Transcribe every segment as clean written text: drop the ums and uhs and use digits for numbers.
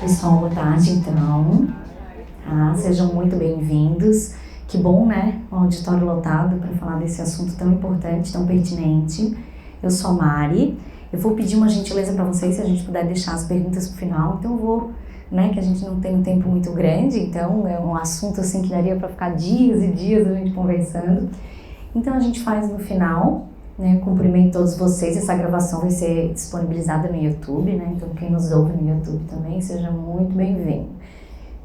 pessoal, boa tarde então. Sejam muito bem-vindos. Que bom, né? Um auditório lotado para falar desse assunto tão importante, tão pertinente. Eu sou a Mari. Eu vou pedir uma gentileza para vocês, se a gente puder deixar as perguntas para o final. Então eu vou, né? Que a gente não tem um tempo muito grande, então é um assunto assim que daria para ficar dias e dias a gente conversando. Então a gente faz no final. Cumprimento todos vocês, essa gravação vai ser disponibilizada no YouTube, né? Então quem nos ouve no YouTube também, seja muito bem-vindo.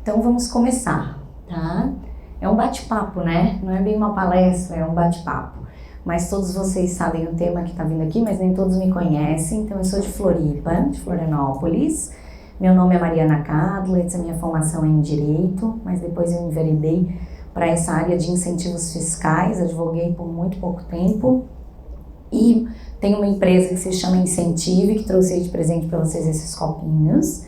Então vamos começar, tá? É um bate-papo, né? Não é bem uma palestra, é um bate-papo. Mas todos vocês sabem o tema que está vindo aqui, mas nem todos me conhecem. Então eu sou de Floripa, de Florianópolis. Meu nome é Mariana Kadlitz, a minha formação é em Direito, mas depois eu enveredei para essa área de incentivos fiscais, advoguei por muito pouco tempo. E tem uma empresa que se chama Incentive, que trouxe aí de presente para vocês esses copinhos.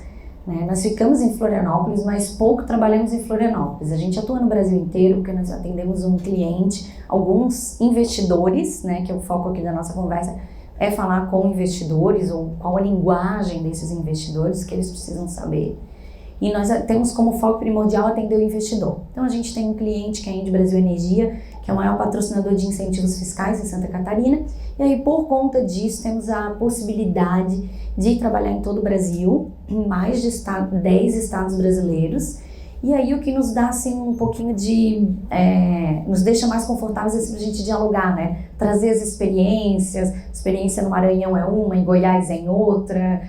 Né? Nós ficamos em Florianópolis, mas pouco trabalhamos em Florianópolis. A gente atua no Brasil inteiro, porque nós atendemos um cliente, alguns investidores, né, que é o foco aqui da nossa conversa, é falar com investidores, ou qual a linguagem desses investidores que eles precisam saber. E nós temos como foco primordial atender o investidor. Então a gente tem um cliente que é a Inde Brasil Energia, que é o maior patrocinador de incentivos fiscais em Santa Catarina. E aí, por conta disso, temos a possibilidade de trabalhar em todo o Brasil, em mais de 10 estados brasileiros. E aí, o que nos dá, assim, um pouquinho de... nos deixa mais confortáveis, assim, pra gente dialogar, né? Trazer as experiências. Experiência no Maranhão é uma, em Goiás é em outra,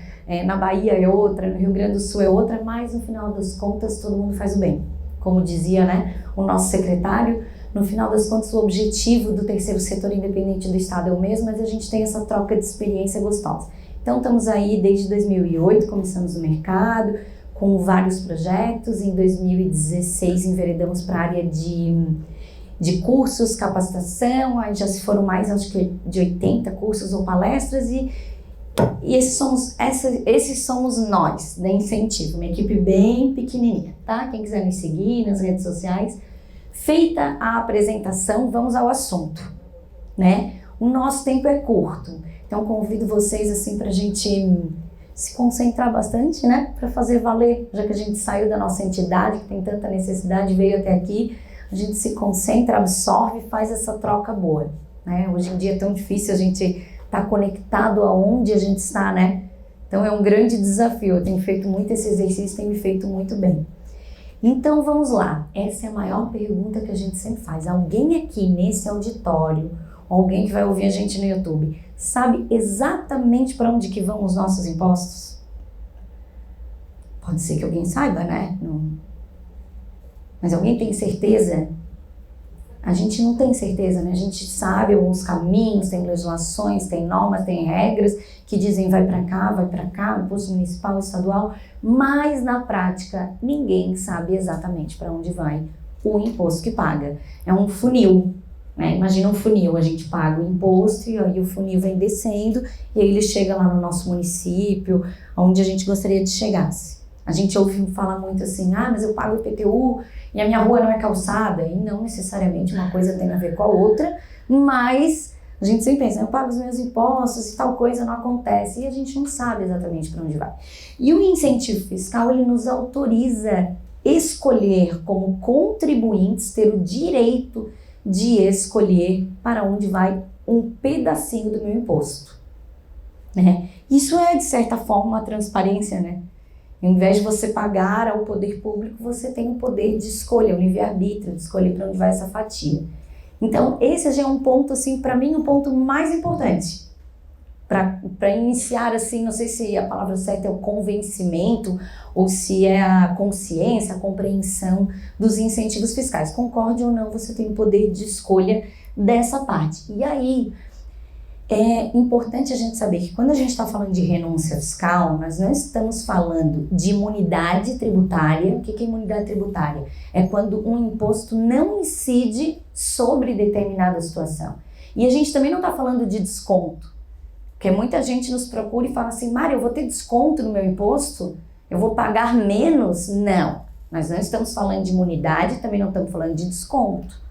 na Bahia é outra, no Rio Grande do Sul é outra, mas, no final das contas, todo mundo faz o bem. Como dizia, né, o nosso secretário, no final das contas, o objetivo do terceiro setor independente do Estado é o mesmo, mas a gente tem essa troca de experiência gostosa. Então, estamos aí desde 2008, começamos no mercado, com vários projetos. Em 2016, enveredamos para a área de cursos, capacitação, aí já se foram mais, acho que de 80 cursos ou palestras, e esses somos nós, da Incentivo, uma equipe bem pequenininha, tá? Quem quiser nos seguir nas redes sociais. Feita a apresentação, vamos ao assunto, né? O nosso tempo é curto, então convido vocês assim para a gente se concentrar bastante, né? Para fazer valer, já que a gente saiu da nossa entidade, que tem tanta necessidade, veio até aqui, a gente se concentra, absorve e faz essa troca boa, né? Hoje em dia é tão difícil a gente estar conectado aonde a gente está, né? Então é um grande desafio, eu tenho feito muito esse exercício, tem me feito muito bem. Então vamos lá, essa é a maior pergunta que a gente sempre faz. Alguém aqui nesse auditório, alguém que vai ouvir a gente no YouTube, sabe exatamente para onde que vão os nossos impostos? Pode ser que alguém saiba, né? Não. Mas alguém tem certeza? A gente não tem certeza, né? A gente sabe alguns caminhos, tem legislações, tem normas, tem regras que dizem vai para cá, imposto municipal, estadual, mas na prática ninguém sabe exatamente para onde vai o imposto que paga. É um funil, né? Imagina um funil, a gente paga o imposto e aí o funil vem descendo e aí ele chega lá no nosso município, onde a gente gostaria de chegasse. A gente ouve falar muito assim, mas eu pago IPTU e a minha rua não é calçada, e não necessariamente uma coisa tem a ver com a outra, mas a gente sempre pensa, eu pago os meus impostos e tal coisa não acontece, e a gente não sabe exatamente para onde vai. E o incentivo fiscal, ele nos autoriza escolher como contribuintes, ter o direito de escolher para onde vai um pedacinho do meu imposto, né? Isso é, de certa forma, uma transparência, né? Ao invés de você pagar ao poder público, você tem o poder de escolha, o livre-arbítrio, de escolher para onde vai essa fatia. Então, esse já é um ponto, assim, para mim, o ponto mais importante. Para iniciar, assim, não sei se a palavra certa é o convencimento ou se é a consciência, a compreensão dos incentivos fiscais. Concorde ou não, você tem o poder de escolha dessa parte. E aí, é importante a gente saber que quando a gente está falando de renúncia fiscal, nós não estamos falando de imunidade tributária. O que é imunidade tributária? É quando um imposto não incide sobre determinada situação. E a gente também não está falando de desconto, porque muita gente nos procura e fala assim, Mari, eu vou ter desconto no meu imposto? Eu vou pagar menos? Não, nós não estamos falando de imunidade, também não estamos falando de desconto.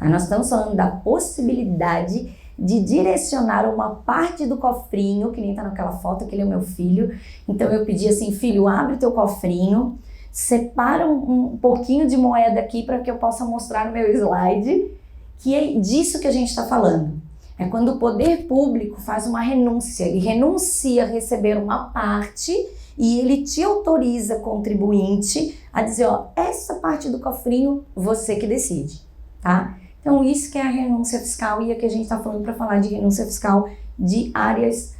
Nós estamos falando da possibilidade de direcionar uma parte do cofrinho, que nem tá naquela foto, que ele é o meu filho. Então eu pedi assim, filho, abre teu cofrinho, separa um pouquinho de moeda aqui para que eu possa mostrar no meu slide, que é disso que a gente está falando. É quando o poder público faz uma renúncia, ele renuncia a receber uma parte e ele te autoriza, contribuinte, a dizer, ó, essa parte do cofrinho, você que decide, tá? Então isso que é a renúncia fiscal e é que a gente está falando para falar de renúncia fiscal de áreas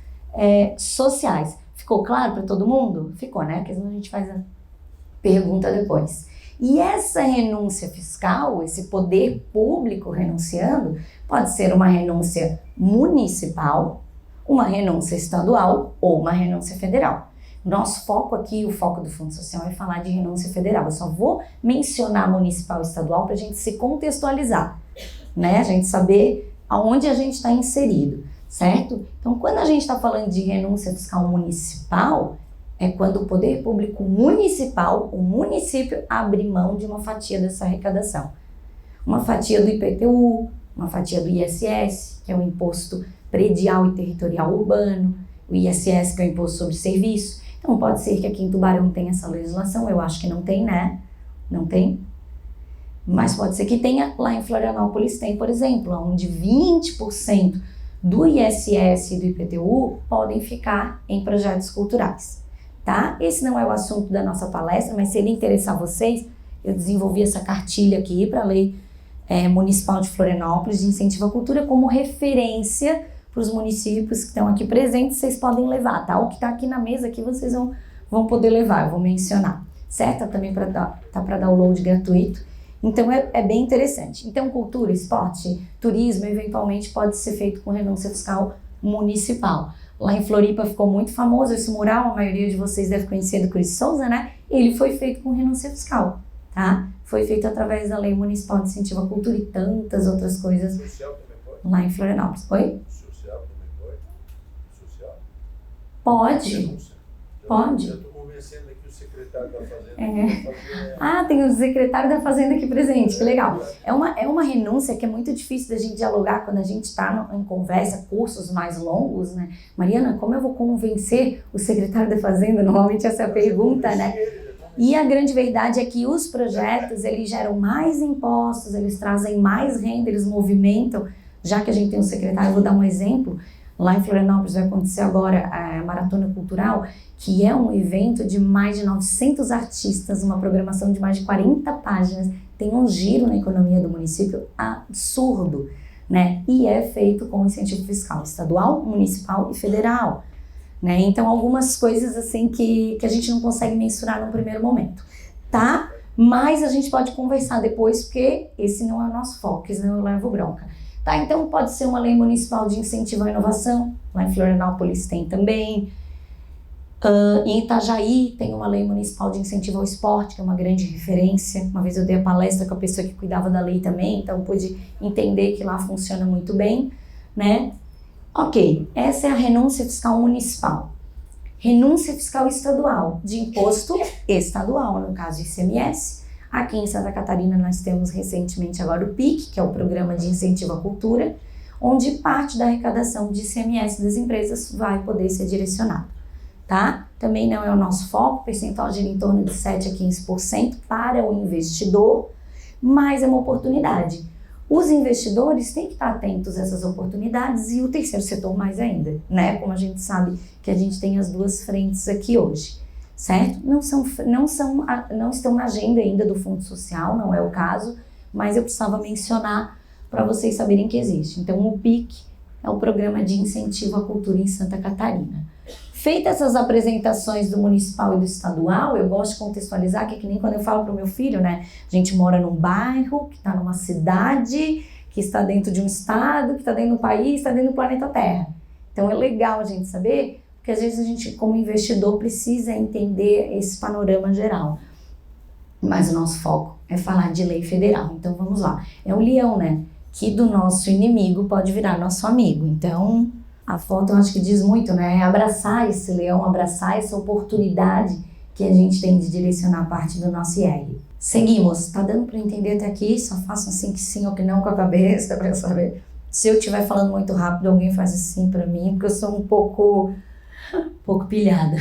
sociais. Ficou claro para todo mundo? Ficou, né? Porque senão a gente faz a pergunta depois. E essa renúncia fiscal, esse poder público renunciando, pode ser uma renúncia municipal, uma renúncia estadual ou uma renúncia federal. Nosso foco aqui, o foco do Fundo Social é falar de renúncia federal. Eu só vou mencionar municipal e estadual para a gente se contextualizar, né? A gente saber aonde a gente está inserido, certo? Então, quando a gente está falando de renúncia fiscal municipal, é quando o poder público municipal, o município, abre mão de uma fatia dessa arrecadação. Uma fatia do IPTU, uma fatia do ISS, que é o Imposto Predial e Territorial Urbano, o ISS, que é o Imposto sobre Serviço. Então, pode ser que aqui em Tubarão tenha essa legislação, eu acho que não tem, né? Não tem. Mas pode ser que tenha, lá em Florianópolis tem, por exemplo, onde 20% do ISS e do IPTU podem ficar em projetos culturais. Tá? Esse não é o assunto da nossa palestra, mas se ele interessar vocês, eu desenvolvi essa cartilha aqui para a Lei Municipal de Florianópolis de Incentivo à Cultura como referência para os municípios que estão aqui presentes, vocês podem levar, tá? O que está aqui na mesa aqui vocês vão poder levar, eu vou mencionar, certo? Tá também tá para download gratuito, então é bem interessante. Então cultura, esporte, turismo, eventualmente pode ser feito com renúncia fiscal municipal. Lá em Floripa ficou muito famoso esse mural, a maioria de vocês deve conhecer do Cris Souza, né? Ele foi feito com renúncia fiscal, tá? Foi feito através da Lei Municipal de Incentivo à Cultura e tantas outras coisas. Social também pode? Lá em Florianópolis. Oi? Social também pode? Social? Pode. Denúncia. Pode. Eu estou convencendo aqui o secretário da Fazenda. Ah, tem o secretário da Fazenda aqui presente, que legal. É uma renúncia que é muito difícil da gente dialogar quando a gente está em conversa, cursos mais longos, né? Mariana, como eu vou convencer o secretário da Fazenda? Normalmente essa é a pergunta, né? E a grande verdade é que os projetos, eles geram mais impostos, eles trazem mais renda, eles movimentam. Já que a gente tem um secretário, eu vou dar um exemplo. Lá em Florianópolis vai acontecer agora a Maratona Cultural, que é um evento de mais de 900 artistas, uma programação de mais de 40 páginas, tem um giro na economia do município absurdo, né? E é feito com incentivo fiscal estadual, municipal e federal, né? Então, algumas coisas assim que a gente não consegue mensurar no primeiro momento, tá? Mas a gente pode conversar depois, porque esse não é o nosso foco, senão eu levo bronca. Tá, então pode ser uma lei municipal de incentivo à inovação, lá em Florianópolis tem também. Em Itajaí tem uma lei municipal de incentivo ao esporte, que é uma grande referência. Uma vez eu dei a palestra com a pessoa que cuidava da lei também, então pude entender que lá funciona muito bem, né? Ok, essa é a renúncia fiscal municipal. Renúncia fiscal estadual, de imposto estadual, no caso ICMS. Aqui em Santa Catarina nós temos recentemente agora o PIC, que é o Programa de Incentivo à Cultura, onde parte da arrecadação de ICMS das empresas vai poder ser direcionada, tá? Também não é o nosso foco, o percentual gira em torno de 7 a 15% para o investidor, mas é uma oportunidade. Os investidores têm que estar atentos a essas oportunidades e o terceiro setor mais ainda, né? Como a gente sabe que a gente tem as duas frentes aqui hoje. Certo? Não estão na agenda ainda do Fundo Social, não é o caso, mas eu precisava mencionar para vocês saberem que existe. Então, o PIC é o Programa de Incentivo à Cultura em Santa Catarina. Feitas essas apresentações do municipal e do estadual, eu gosto de contextualizar, que é que nem quando eu falo para o meu filho, né? A gente mora num bairro, que está numa cidade, que está dentro de um estado, que está dentro do país, está dentro do planeta Terra. Então, é legal a gente saber, porque às vezes a gente, como investidor, precisa entender esse panorama geral. Mas o nosso foco é falar de lei federal. Então vamos lá. É o leão, né? Que do nosso inimigo pode virar nosso amigo. Então a foto eu acho que diz muito, né? É abraçar esse leão, abraçar essa oportunidade que a gente tem de direcionar a parte do nosso IR. Seguimos. Tá dando para entender até aqui? Só façam assim que sim ou que não com a cabeça para eu saber Se eu estiver falando muito rápido, alguém faz assim pra mim, porque eu sou um pouco pilhada.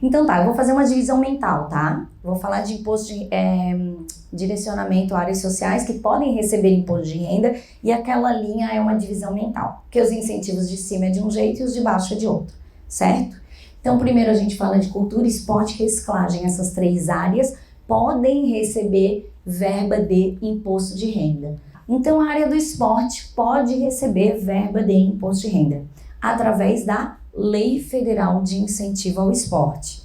Então tá, eu vou fazer uma divisão mental, tá? Vou falar de imposto de direcionamento a áreas sociais que podem receber imposto de renda, e aquela linha é uma divisão mental, porque os incentivos de cima é de um jeito e os de baixo é de outro, certo? Então primeiro a gente fala de cultura, esporte e reciclagem. Essas 3 áreas podem receber verba de imposto de renda. Então a área do esporte pode receber verba de imposto de renda através da Lei Federal de Incentivo ao Esporte.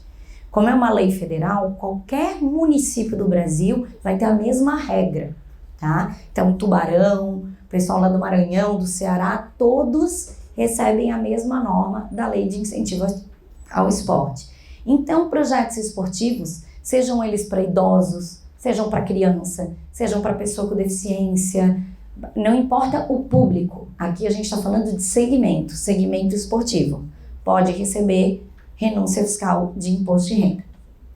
Como é uma lei federal, qualquer município do Brasil vai ter a mesma regra, tá? Então, Tubarão, o pessoal lá do Maranhão, do Ceará, todos recebem a mesma norma da Lei de Incentivo ao Esporte. Então, projetos esportivos, sejam eles para idosos, sejam para criança, sejam para pessoa com deficiência, não importa o público, aqui a gente está falando de segmento esportivo, pode receber renúncia fiscal de imposto de renda,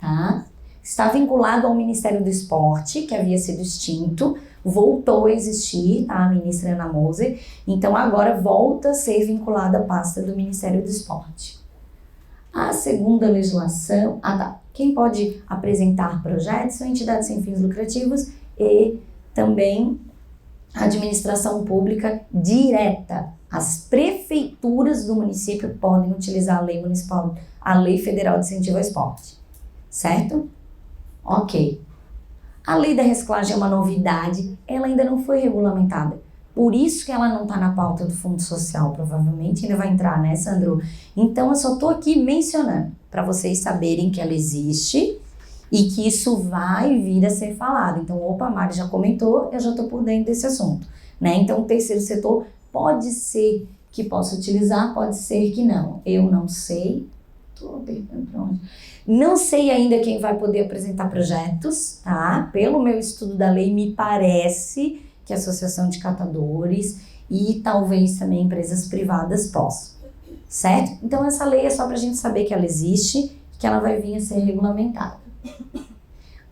tá? Está vinculado ao Ministério do Esporte, que havia sido extinto, voltou a existir, tá? A ministra Ana Moser, então agora volta a ser vinculada à pasta do Ministério do Esporte. A segunda legislação, quem pode apresentar projetos são entidades sem fins lucrativos e também a administração pública direta. As prefeituras do município podem utilizar a lei municipal, a Lei Federal de Incentivo ao Esporte, certo? Ok. A lei da reciclagem é uma novidade, ela ainda não foi regulamentada. Por isso que ela não está na pauta do Fundo Social, provavelmente ainda vai entrar, né, Sandro? Então eu só estou aqui mencionando, para vocês saberem que ela existe e que isso vai vir a ser falado. Então, opa, a Mari já comentou, eu já estou por dentro desse assunto, né? Então, o terceiro setor pode ser que possa utilizar, pode ser que não. Eu não sei. Estou perguntando para onde. Não sei ainda quem vai poder apresentar projetos, tá? Pelo meu estudo da lei, me parece que a Associação de Catadores e talvez também empresas privadas possam, certo? Então, essa lei é só para a gente saber que ela existe, que ela vai vir a ser regulamentada.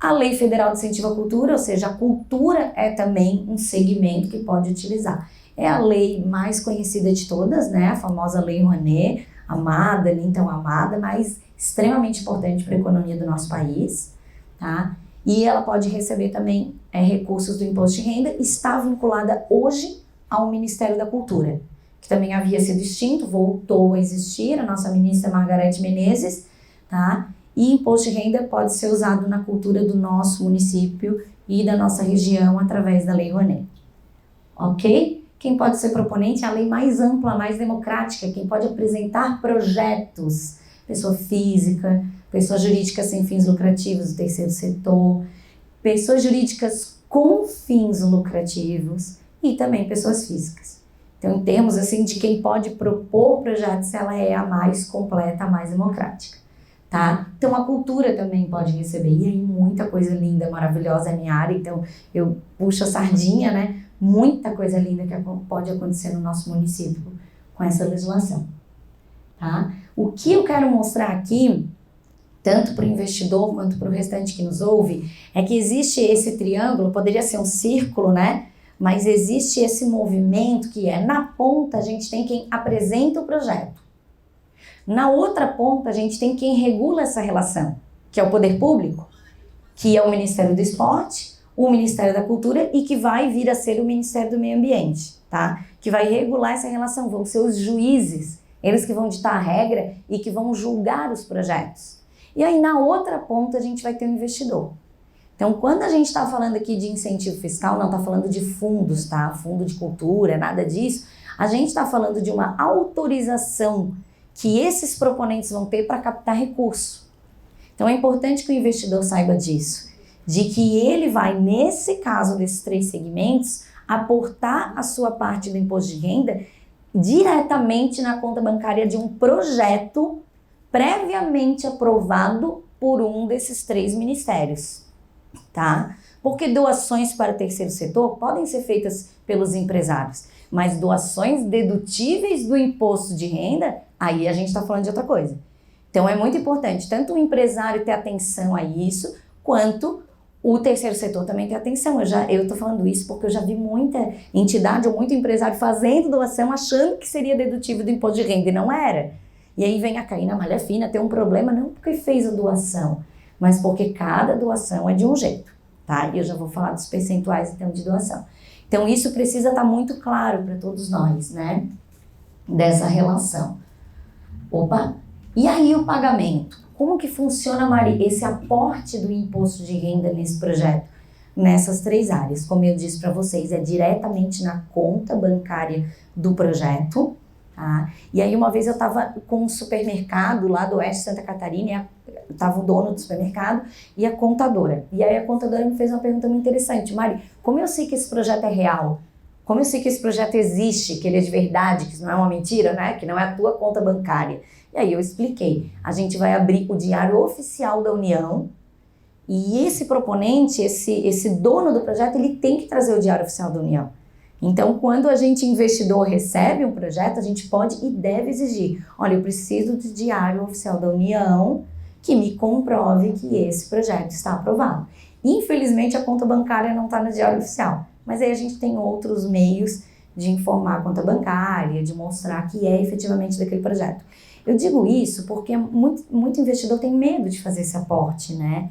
A Lei Federal de Incentivo à Cultura, ou seja, a cultura é também um segmento que pode utilizar. É a lei mais conhecida de todas, né? A famosa Lei Rouanet, amada, nem tão amada, mas extremamente importante para a economia do nosso país, tá? E ela pode receber também recursos do imposto de renda, está vinculada hoje ao Ministério da Cultura, que também havia sido extinto, voltou a existir, a nossa ministra Margarete Menezes, tá? E imposto de renda pode ser usado na cultura do nosso município e da nossa região através da Lei Rouanet. Ok? Quem pode ser proponente é a lei mais ampla, mais democrática, quem pode apresentar projetos, pessoa física, pessoa jurídica sem fins lucrativos do terceiro setor, pessoas jurídicas com fins lucrativos e também pessoas físicas. Então, em termos assim, de quem pode propor projetos, ela é a mais completa, a mais democrática. Tá? Então a cultura também pode receber, e aí muita coisa linda, maravilhosa é minha área, então eu puxo a sardinha, né? Muita coisa linda que pode acontecer no nosso município com essa legislação, tá? O que eu quero mostrar aqui, tanto para o investidor quanto para o restante que nos ouve, é que existe esse triângulo, poderia ser um círculo, né? Mas existe esse movimento que é, na ponta a gente tem quem apresenta o projeto. Na outra ponta, a gente tem quem regula essa relação, que é o poder público, que é o Ministério do Esporte, o Ministério da Cultura e que vai vir a ser o Ministério do Meio Ambiente, tá? Que vai regular essa relação, vão ser os juízes, eles que vão ditar a regra e que vão julgar os projetos. E aí, na outra ponta, a gente vai ter o investidor. Então, quando a gente está falando aqui de incentivo fiscal, não está falando de fundos, tá? Fundo de cultura, nada disso. A gente está falando de uma autorização que esses proponentes vão ter para captar recurso. Então é importante que o investidor saiba disso, de que ele vai, nesse caso desses 3 segmentos, aportar a sua parte do imposto de renda diretamente na conta bancária de um projeto previamente aprovado por um desses 3 ministérios, tá? Porque doações para o terceiro setor podem ser feitas pelos empresários, mas doações dedutíveis do imposto de renda, aí a gente está falando de outra coisa. Então é muito importante tanto o empresário ter atenção a isso, quanto O terceiro setor também tem atenção. Eu tô falando isso porque eu já vi muita entidade ou muito empresário fazendo doação achando que seria dedutivo do imposto de renda e não era. E aí vem a cair na malha fina, tem um problema não porque fez a doação, mas porque cada doação é de um jeito, tá? E eu já vou falar dos percentuais então de doação. Então isso precisa estar muito claro para todos nós, né? Dessa relação. Opa! E aí o pagamento? Como que funciona, Mari, esse aporte do imposto de renda nesse projeto? Nessas 3 áreas, como eu disse para vocês, é diretamente na conta bancária do projeto, tá? E aí uma vez eu estava com um supermercado lá do oeste de Santa Catarina, estava o dono do supermercado e a contadora. E aí a contadora me fez uma pergunta muito interessante. Mari, como eu sei que esse projeto é real? Como eu sei que esse projeto existe, que ele é de verdade, que isso não é uma mentira, né? Que não é a tua conta bancária? E aí eu expliquei, a gente vai abrir o Diário Oficial da União e esse proponente, esse dono do projeto, ele tem que trazer o Diário Oficial da União. Então, quando a gente, investidor, recebe um projeto, a gente pode e deve exigir, olha, eu preciso do Diário Oficial da União que me comprove que esse projeto está aprovado. Infelizmente, a conta bancária não está no Diário Oficial, mas aí a gente tem outros meios de informar a conta bancária, de mostrar que é efetivamente daquele projeto. Eu digo isso porque muito investidor tem medo de fazer esse aporte, né?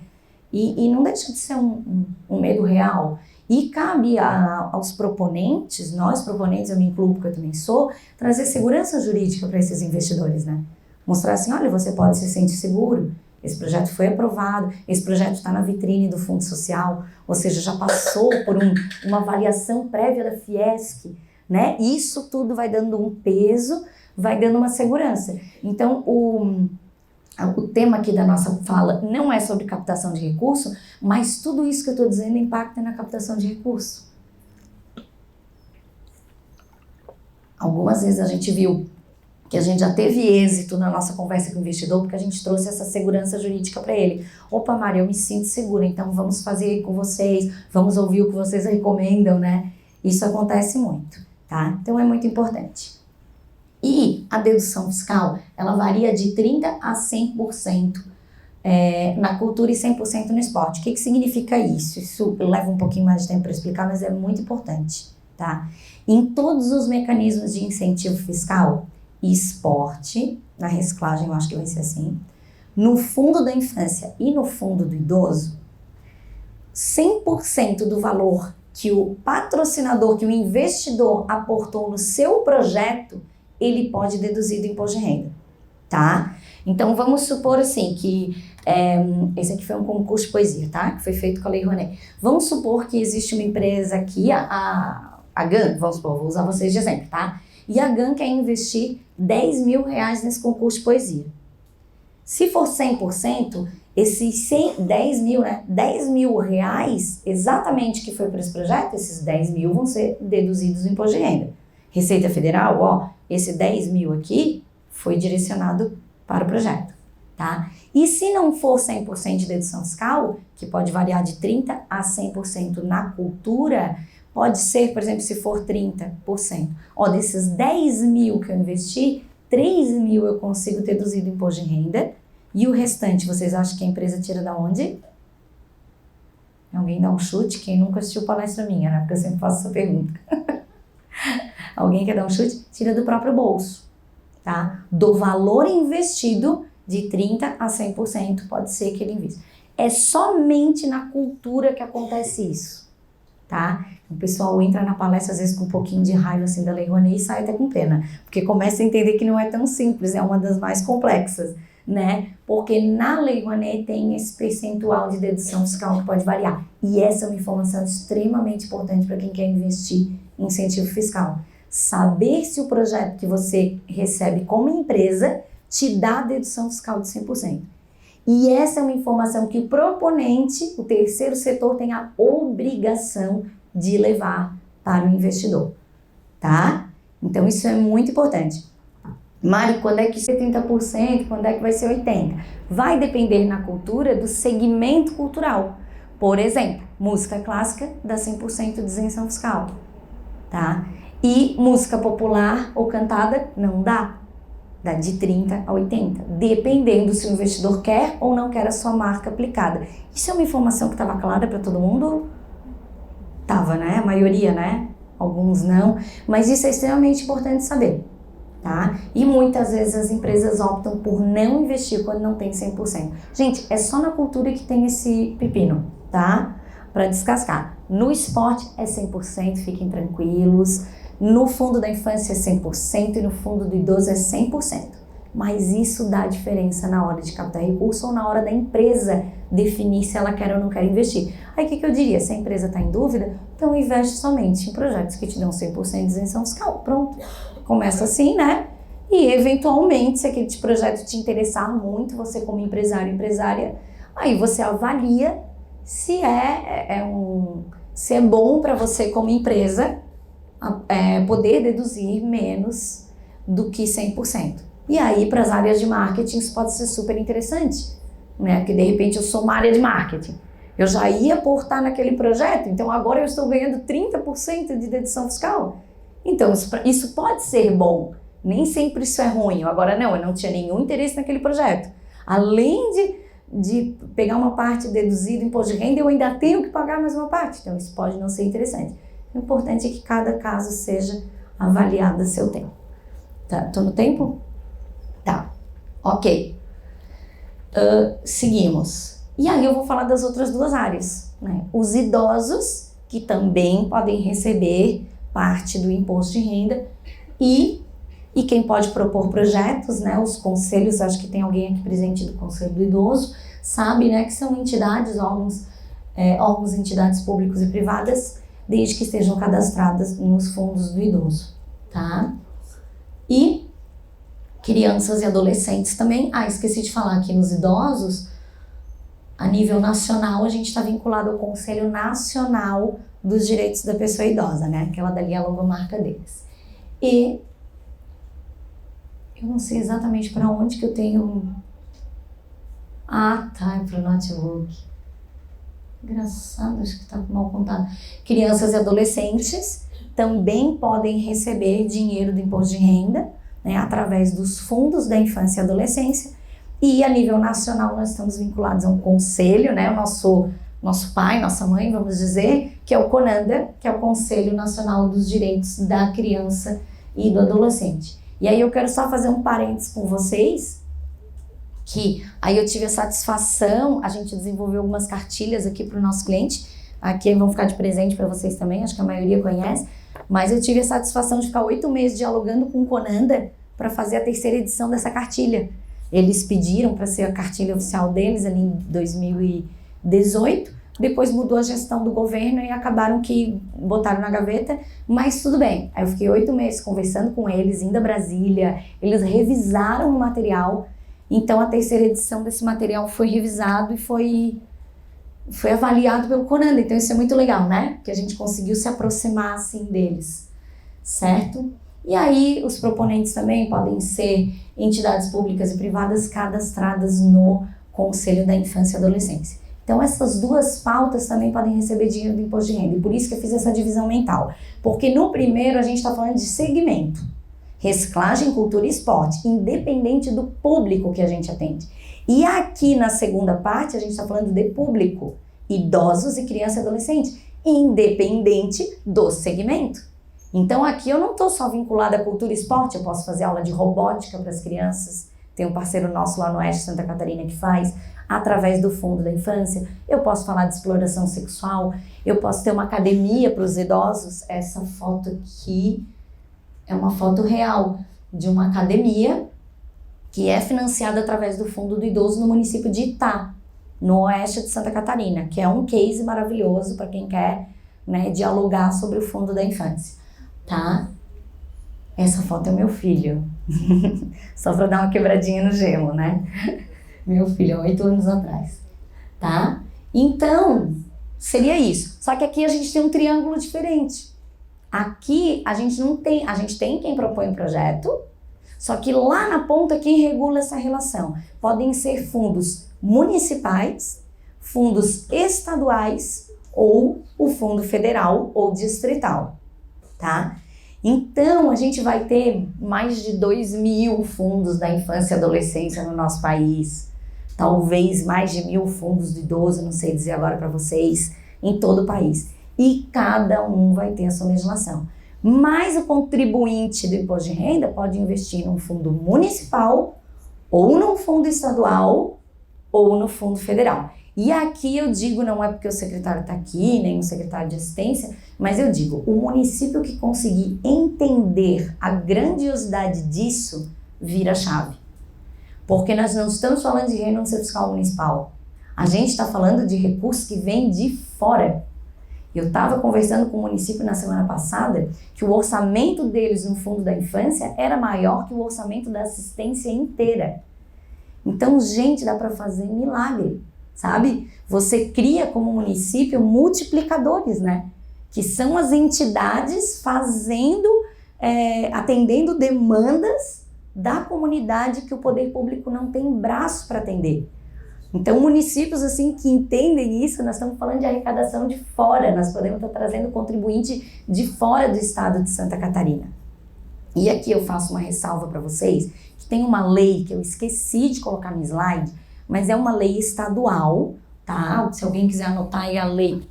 E não deixa de ser um medo real. E cabe aos proponentes, nós proponentes, eu me incluo porque eu também sou, trazer segurança jurídica para esses investidores, né? Mostrar assim, olha, você pode se sentir seguro, esse projeto foi aprovado, esse projeto está na vitrine do Fundo Social, ou seja, já passou por uma avaliação prévia da Fiesc, né? Isso tudo vai dando um peso, vai dando uma segurança. Então, o tema aqui da nossa fala não é sobre captação de recurso, mas tudo isso que eu estou dizendo impacta na captação de recurso. Algumas vezes a gente viu que a gente já teve êxito na nossa conversa com o investidor, porque a gente trouxe essa segurança jurídica para ele. Opa, Mari, eu me sinto segura, então vamos fazer com vocês, vamos ouvir o que vocês recomendam, né? Isso acontece muito, tá? Então é muito importante. E a dedução fiscal, ela varia de 30% a 100% na cultura e 100% no esporte. O que significa isso? Isso leva um pouquinho mais de tempo para explicar, mas é muito importante, tá? Em todos os mecanismos de incentivo fiscal, esporte, na reciclagem eu acho que vai ser assim, no fundo da infância e no fundo do idoso, 100% do valor que o patrocinador, que o investidor aportou no seu projeto, ele pode deduzir do imposto de renda, tá? Então, vamos supor assim que, esse aqui foi um concurso de poesia, tá? Que foi feito com a Lei Rouanet. Vamos supor que existe uma empresa aqui, a GAN, vamos supor, vou usar vocês de exemplo, tá? E a GAN quer investir R$10.000 nesse concurso de poesia. Se for 100%, esses 10 mil, né? R$10.000 exatamente que foi para esse projeto, esses 10 mil vão ser deduzidos do imposto de renda. Receita Federal, ó, esse 10 mil aqui foi direcionado para o projeto, tá? E se não for 100% de dedução fiscal, que pode variar de 30% a 100% na cultura, pode ser, por exemplo, se for 30%. Ó, desses 10 mil que eu investi, 3 mil eu consigo deduzir do imposto de renda e o restante, vocês acham que a empresa tira da onde? Alguém dá um chute? Quem nunca assistiu palestra minha, né? Porque eu sempre faço essa pergunta. Alguém quer dar um chute? Tira do próprio bolso, tá? Do valor investido de 30% a 100% pode ser que ele invista. É somente na cultura que acontece isso, tá? O pessoal entra na palestra às vezes com um pouquinho de raiva assim da Lei Rouanet e sai até com pena, porque começa a entender que não é tão simples, é uma das mais complexas, né? Porque na Lei Rouanet tem esse percentual de dedução fiscal que pode variar. E essa é uma informação extremamente importante para quem quer investir em incentivo fiscal. Saber se o projeto que você recebe como empresa te dá dedução fiscal de 100%. E essa é uma informação que o proponente, o terceiro setor, tem a obrigação de levar para o investidor, tá? Então isso é muito importante. Mari, quando é que ser 30%? Quando é que vai ser 80%? Vai depender na cultura do segmento cultural. Por exemplo, música clássica dá 100% de isenção fiscal, tá? E música popular ou cantada não dá. Dá de 30 a 80, dependendo se o investidor quer ou não quer a sua marca aplicada. Isso é uma informação que estava clara para todo mundo? Tava, né? A maioria, né? Alguns não, mas isso é extremamente importante saber, tá? E muitas vezes as empresas optam por não investir quando não tem 100%. Gente, é só na cultura que tem esse pepino, tá? Para descascar. No esporte é 100%, fiquem tranquilos. No fundo da infância é 100% e no fundo do idoso é 100%. Mas isso dá diferença na hora de captar recurso ou na hora da empresa definir se ela quer ou não quer investir. Aí o que eu diria? Se a empresa está em dúvida, então investe somente em projetos que te dão 100% de isenção fiscal. Pronto. Começa assim, né? E eventualmente, se aquele projeto te interessar muito, você como empresário, empresária, aí você avalia se se é bom para você como empresa poder deduzir menos do que 100%. E aí, para as áreas de marketing, isso pode ser super interessante, né? Porque, de repente, eu sou uma área de marketing. Eu já ia aportar naquele projeto, então agora eu estou ganhando 30% de dedução fiscal. Então, isso pode ser bom. Nem sempre isso é ruim. Agora, não, eu não tinha nenhum interesse naquele projeto. Além de pegar uma parte deduzida em imposto de renda, eu ainda tenho que pagar mais uma parte. Então, isso pode não ser interessante. O importante é que cada caso seja avaliado a seu tempo. Tá? Tô no tempo? Tá. Ok. Seguimos. E aí eu vou falar das outras duas áreas, né? Os idosos, que também podem receber parte do imposto de renda, e quem pode propor projetos, né? Os conselhos, acho que tem alguém aqui presente do Conselho do Idoso, sabe, né? Que são entidades, órgãos, entidades públicas e privadas, desde que estejam cadastradas nos fundos do idoso, tá? E crianças e adolescentes também. Esqueci de falar aqui nos idosos, a nível nacional, a gente está vinculado ao Conselho Nacional dos Direitos da Pessoa Idosa, né? Aquela dali é a logomarca deles. E eu não sei exatamente para onde que eu tenho... Tá, é para o notebook. Engraçado, acho que está mal contado. Crianças e adolescentes também podem receber dinheiro do imposto de renda, né, através dos fundos da infância e adolescência. E a nível nacional nós estamos vinculados a um conselho, né, o nosso pai, nossa mãe, vamos dizer, que é o CONANDA, que é o Conselho Nacional dos Direitos da Criança e do Adolescente. E aí eu quero só fazer um parênteses com vocês, que aí eu tive a satisfação, a gente desenvolveu algumas cartilhas aqui para o nosso cliente, aqui vão ficar de presente para vocês também, acho que a maioria conhece, mas eu tive a satisfação de ficar 8 meses dialogando com o CONANDA para fazer a 3ª edição dessa cartilha. Eles pediram para ser a cartilha oficial deles ali em 2018, depois mudou a gestão do governo e acabaram que botaram na gaveta, mas tudo bem. Aí eu fiquei 8 meses conversando com eles, indo a Brasília, eles revisaram o material, então a 3ª edição desse material foi revisado e foi avaliado pelo CONANDA, então isso é muito legal, né? Que a gente conseguiu se aproximar assim deles, certo? E aí os proponentes também podem ser entidades públicas e privadas cadastradas no Conselho da Infância e Adolescência. Então essas duas pautas também podem receber dinheiro do imposto de renda, e por isso que eu fiz essa divisão mental. Porque no primeiro a gente está falando de segmento, reciclagem, cultura e esporte, independente do público que a gente atende. E aqui na segunda parte a gente está falando de público, idosos e criança e adolescente, independente do segmento. Então aqui eu não estou só vinculada à cultura e esporte, eu posso fazer aula de robótica para as crianças, tem um parceiro nosso lá no Oeste Santa Catarina que faz, através do Fundo da Infância, eu posso falar de exploração sexual, eu posso ter uma academia para os idosos. Essa foto aqui é uma foto real de uma academia que é financiada através do Fundo do Idoso no município de Itá, no Oeste de Santa Catarina, que é um case maravilhoso para quem quer, né, dialogar sobre o Fundo da Infância, tá? Essa foto é meu filho, só para dar uma quebradinha no gelo, né? Meu filho, há 8 anos atrás, tá? Então, seria isso. Só que aqui a gente tem um triângulo diferente. Aqui a gente não tem, a gente tem quem propõe o projeto, só que lá na ponta quem regula essa relação podem ser fundos municipais, fundos estaduais ou o fundo federal ou distrital, tá? Então, a gente vai ter mais de 2.000 fundos da infância e adolescência no nosso país. Talvez mais de 1.000 fundos do idoso, não sei dizer agora para vocês, em todo o país. E cada um vai ter a sua legislação. Mas o contribuinte do imposto de renda pode investir num fundo municipal, ou num fundo estadual, ou no fundo federal. E aqui eu digo, não é porque o secretário está aqui, nem o secretário de assistência, mas eu digo, o município que conseguir entender a grandiosidade disso, vira chave. Porque nós não estamos falando de renúncia fiscal municipal. A gente está falando de recursos que vêm de fora. Eu estava conversando com o município na semana passada que o orçamento deles no Fundo da Infância era maior que o orçamento da assistência inteira. Então, gente, dá para fazer milagre, sabe? Você cria como município multiplicadores, né? Que são as entidades atendendo demandas da comunidade que o poder público não tem braço para atender. Então, municípios assim que entendem isso, nós estamos falando de arrecadação de fora, nós podemos estar trazendo contribuinte de fora do estado de Santa Catarina. E aqui eu faço uma ressalva para vocês, que tem uma lei que eu esqueci de colocar no slide, mas é uma lei estadual, tá? Se alguém quiser anotar aí a lei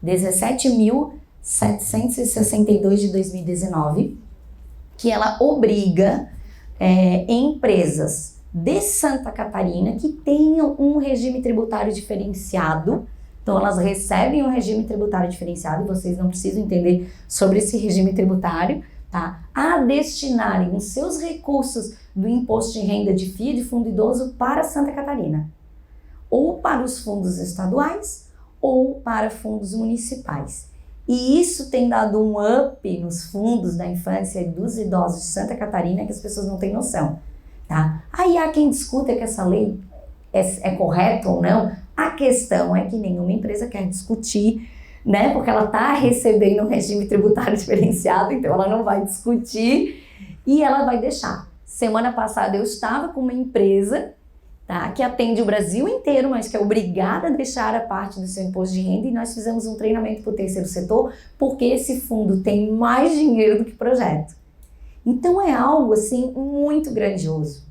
17.762 de 2019, que ela obriga empresas de Santa Catarina que tenham um regime tributário diferenciado. Então, elas recebem um regime tributário diferenciado, e vocês não precisam entender sobre esse regime tributário, tá? A destinarem os seus recursos do imposto de renda de FIA de fundo idoso para Santa Catarina, ou para os fundos estaduais, ou para fundos municipais. E isso tem dado um up nos fundos da infância e dos idosos de Santa Catarina que as pessoas não têm noção. Tá? Aí há quem discuta que essa lei é correta ou não. A questão é que nenhuma empresa quer discutir, né? Porque ela está recebendo um regime tributário diferenciado, então ela não vai discutir e ela vai deixar. Semana passada eu estava com uma empresa, tá, que atende o Brasil inteiro, mas que é obrigada a deixar a parte do seu imposto de renda, e nós fizemos um treinamento para o terceiro setor, porque esse fundo tem mais dinheiro do que projeto. Então é algo assim muito grandioso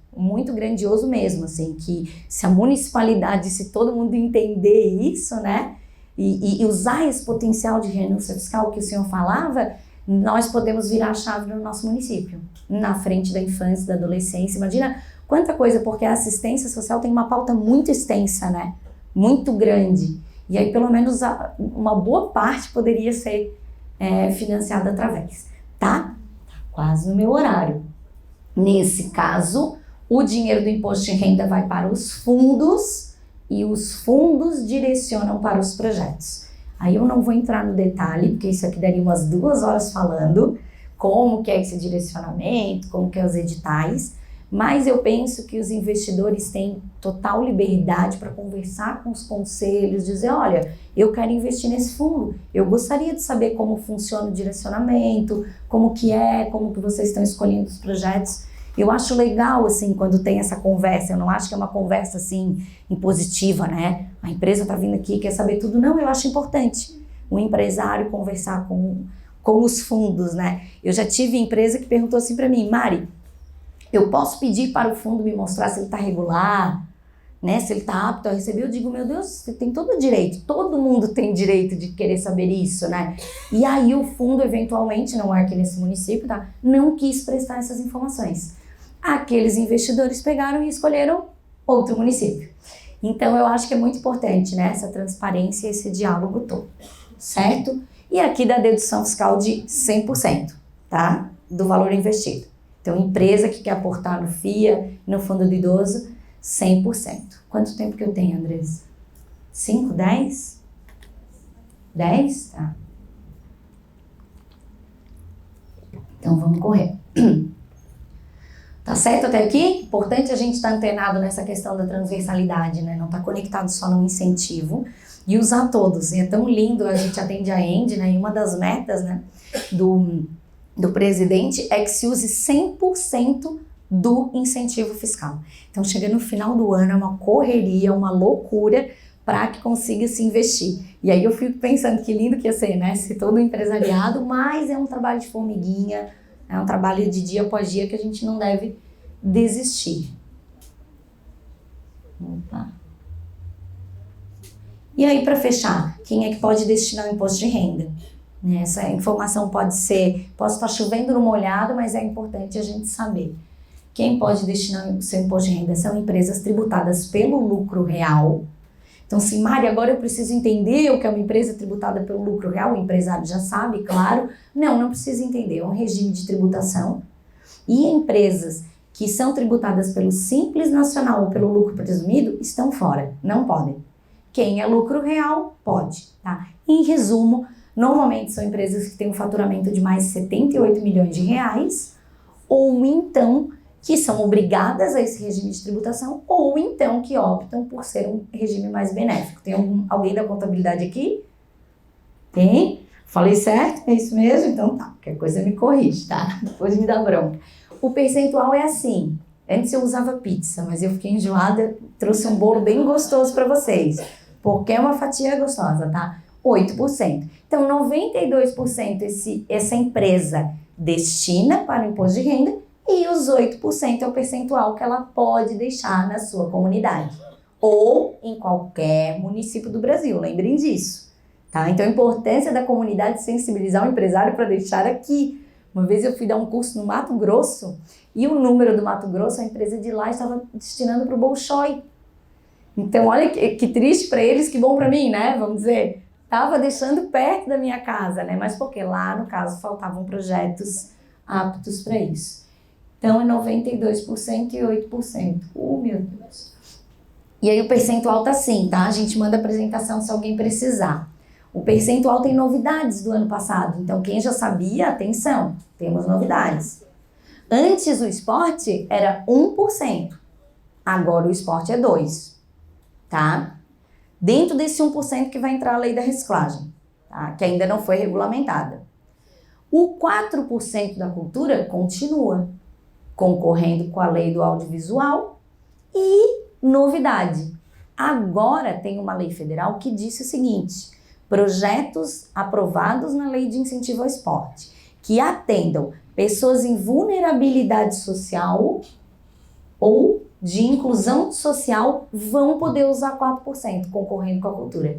mesmo, assim, que se a municipalidade, se todo mundo entender isso, né, e usar esse potencial de renúncia fiscal que o senhor falava, nós podemos virar a chave no nosso município, na frente da infância, da adolescência. Imagina quanta coisa, porque a assistência social tem uma pauta muito extensa, né, muito grande, e aí pelo menos uma boa parte poderia ser financiada através, tá? Quase no meu horário. Nesse caso, o dinheiro do imposto de renda vai para os fundos e os fundos direcionam para os projetos. Aí eu não vou entrar no detalhe, porque isso aqui daria umas 2 horas falando como que é esse direcionamento, como que é os editais, mas eu penso que os investidores têm total liberdade para conversar com os conselhos, dizer, olha, eu quero investir nesse fundo, eu gostaria de saber como funciona o direcionamento, como que vocês estão escolhendo os projetos. Eu acho legal, assim, quando tem essa conversa. Eu não acho que é uma conversa, assim, impositiva, né? A empresa tá vindo aqui, quer saber tudo. Não, eu acho importante o empresário conversar com os fundos, né? Eu já tive empresa que perguntou assim para mim, Mari, eu posso pedir para o fundo me mostrar se ele está regular, né? Se ele está apto a receber? Eu digo, meu Deus, você tem todo o direito, todo mundo tem direito de querer saber isso, né? E aí o fundo, eventualmente, não é aqui nesse município, tá? Não quis prestar essas informações. Aqueles investidores pegaram e escolheram outro município. Então, eu acho que é muito importante, né? Essa transparência, esse diálogo todo, certo? E aqui dá dedução fiscal de 100%, tá? Do valor investido. Então, empresa que quer aportar no FIA, no fundo do idoso, 100%. Quanto tempo que eu tenho, Andressa? 5, 10? 10? Tá. Então, vamos correr. Tá certo até aqui? Importante a gente estar antenado nessa questão da transversalidade, né? Não estar conectado só no incentivo e usar todos. E é tão lindo, a gente atende a ENDE, né? E uma das metas, né, do presidente é que se use 100% do incentivo fiscal. Então, chega no final do ano, é uma correria, uma loucura para que consiga se investir. E aí eu fico pensando que lindo que ia ser, né? Se todo o empresariado, mas é um trabalho de formiguinha, é um trabalho de dia após dia que a gente não deve desistir. Opa. E aí, para fechar, quem é que pode destinar o imposto de renda? Essa informação posso estar chovendo no molhado, mas é importante a gente saber. Quem pode destinar o seu imposto de renda são empresas tributadas pelo lucro real. Então, se Mari, agora eu preciso entender o que é uma empresa tributada pelo lucro real, o empresário já sabe, claro. Não precisa entender, é um regime de tributação. E empresas que são tributadas pelo Simples Nacional ou pelo lucro presumido estão fora, não podem. Quem é lucro real, pode, tá? Em resumo, normalmente são empresas que têm um faturamento de mais de 78 milhões de reais, ou então que são obrigadas a esse regime de tributação, ou então que optam por ser um regime mais benéfico. Tem alguém da contabilidade aqui? Tem? Falei certo? É isso mesmo? Então tá, qualquer coisa me corrige, tá? Depois me dá bronca. O percentual é assim. Antes eu usava pizza, mas eu fiquei enjoada, trouxe um bolo bem gostoso para vocês, porque é uma fatia gostosa, tá? 8%. Então, 92% essa empresa destina para o imposto de renda e os 8% é o percentual que ela pode deixar na sua comunidade ou em qualquer município do Brasil, lembrem disso, tá? Então, a importância da comunidade sensibilizar o empresário para deixar aqui. Uma vez eu fui dar um curso no Mato Grosso e o número do Mato Grosso, a empresa de lá estava destinando para o Bolshoi. Então, olha que triste para eles, que bom para mim, né? Vamos dizer, estava deixando perto da minha casa, né? Mas porque lá, no caso, faltavam projetos aptos para isso. Então, é 92% e 8%. Meu Deus. E aí o percentual tá assim, tá? A gente manda apresentação se alguém precisar. O percentual tem novidades do ano passado. Então, quem já sabia, atenção, temos novidades. Antes o esporte era 1%. Agora o esporte é 2%. Tá? Dentro desse 1% que vai entrar a lei da reciclagem, tá? Que ainda não foi regulamentada. O 4% da cultura continua concorrendo com a lei do audiovisual e novidade. Agora tem uma lei federal que disse o seguinte: projetos aprovados na lei de incentivo ao esporte que atendam pessoas em vulnerabilidade social ou de inclusão social vão poder usar 4% concorrendo com a cultura,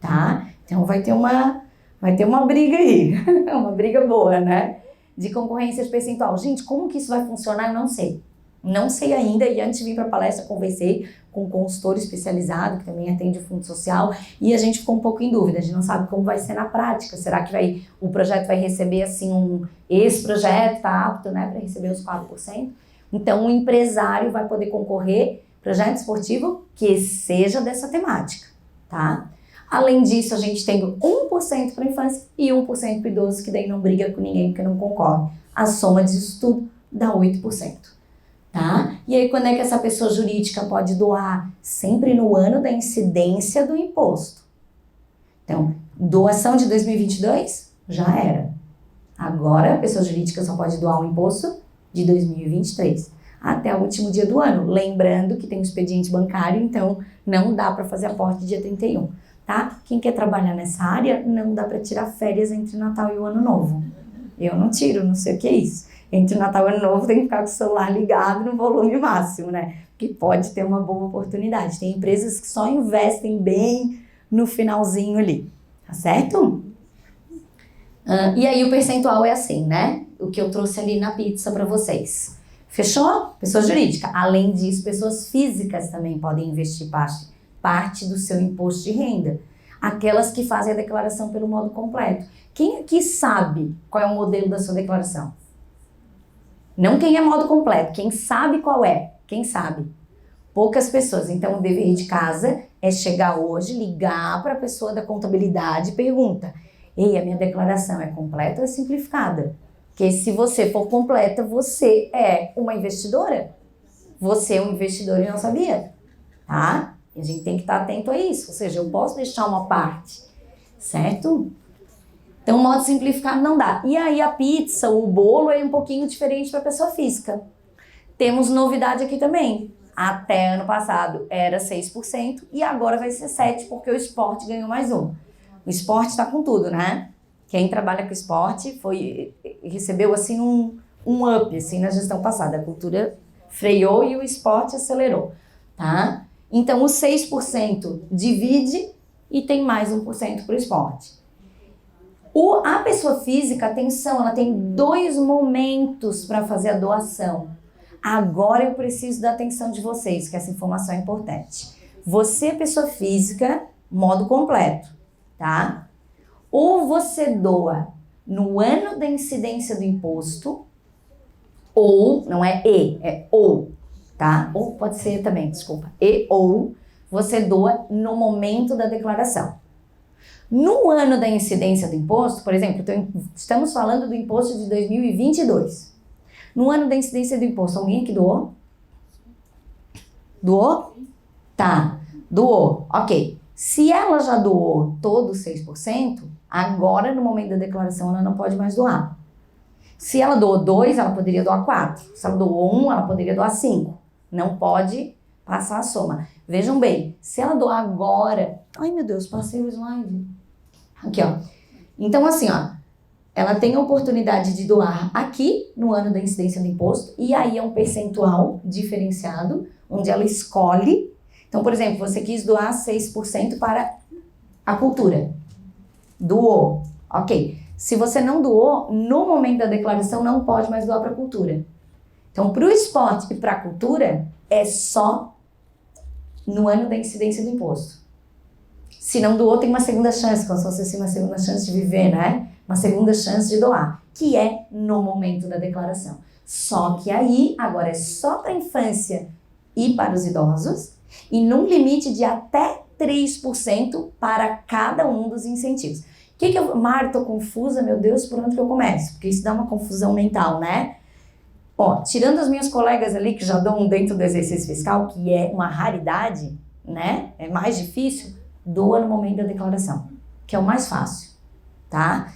tá? Então vai ter uma briga aí, uma briga boa, né? De concorrência de percentual. Gente, como que isso vai funcionar? Eu não sei. Não sei ainda, e antes de vir para a palestra conversei com um consultor especializado que também atende o Fundo Social e a gente ficou um pouco em dúvida, a gente não sabe como vai ser na prática. Será que o projeto vai receber assim esse projeto está apto, né, para receber os 4%? Então, o empresário vai poder concorrer projeto esportivo que seja dessa temática, tá? Além disso, a gente tem 1% para infância e 1% para idoso, que daí não briga com ninguém porque não concorre. A soma disso tudo dá 8%, tá? E aí, quando é que essa pessoa jurídica pode doar? Sempre no ano da incidência do imposto. Então, doação de 2022? Já era. Agora, a pessoa jurídica só pode doar o imposto de 2023, até o último dia do ano. Lembrando que tem um expediente bancário, então não dá para fazer aporte dia 31, tá? Quem quer trabalhar nessa área, não dá para tirar férias entre Natal e o Ano Novo. Eu não tiro, não sei o que é isso. Entre o Natal e o Ano Novo tem que ficar com o celular ligado no volume máximo, né? Que pode ter uma boa oportunidade. Tem empresas que só investem bem no finalzinho ali, tá certo? E aí o percentual é assim, né? O que eu trouxe ali na pizza para vocês. Fechou? Pessoa jurídica. Além disso, pessoas físicas também podem investir parte do seu imposto de renda. Aquelas que fazem a declaração pelo modo completo. Quem aqui sabe qual é o modelo da sua declaração? Não quem é modo completo, quem sabe qual é. Quem sabe? Poucas pessoas. Então, o dever de casa é chegar hoje, ligar para a pessoa da contabilidade e pergunta: ei, a minha declaração é completa ou é simplificada? Porque se você for completa, você é uma investidora. Você é um investidor e não sabia, tá? E a gente tem que estar atento a isso. Ou seja, eu posso deixar uma parte, certo? Então, o modo simplificado não dá. E aí, a pizza, o bolo é um pouquinho diferente para a pessoa física. Temos novidade aqui também. Até ano passado era 6% e agora vai ser 7% porque o esporte ganhou mais um. O esporte está com tudo, né? Quem trabalha com esporte recebeu assim um up assim, na gestão passada. A cultura freou e o esporte acelerou, tá? Então, os 6% divide e tem mais 1% para o esporte. A pessoa física, atenção, ela tem 2 momentos para fazer a doação. Agora eu preciso da atenção de vocês, que essa informação é importante. Você, pessoa física, modo completo, tá? Ou você doa no ano da incidência do imposto, ou, não é é ou, tá? Ou pode ser também, desculpa. Ou você doa no momento da declaração. No ano da incidência do imposto, por exemplo, estamos falando do imposto de 2022. No ano da incidência do imposto, alguém aqui doou? Doou? Tá, doou, ok. Se ela já doou todo 6%, agora no momento da declaração ela não pode mais doar. Se ela doou 2, ela poderia doar 4. Se ela doou 1, ela poderia doar 5. Não pode passar a soma. Vejam bem, se ela doar agora... Ai, meu Deus, passei o slide. Aqui, ó. Então, assim, ó. Ela tem a oportunidade de doar aqui, no ano da incidência do imposto, e aí é um percentual diferenciado, onde ela escolhe. Então, por exemplo, você quis doar 6% para a cultura. Doou. Ok. Se você não doou, no momento da declaração, não pode mais doar para a cultura. Então, para o esporte e para a cultura, é só no ano da incidência do imposto. Se não doou, tem uma segunda chance, como se fosse assim, uma segunda chance de viver, né? Uma segunda chance de doar, que é no momento da declaração. Só que aí, agora é só para a infância e para os idosos, e num limite de até 3% para cada um dos incentivos. Mário, tô confusa, meu Deus, por onde que eu começo? Porque isso dá uma confusão mental, né? Ó, tirando as minhas colegas ali que já dão dentro do exercício fiscal, que é uma raridade, né? É mais difícil, doa no momento da declaração, que é o mais fácil, tá?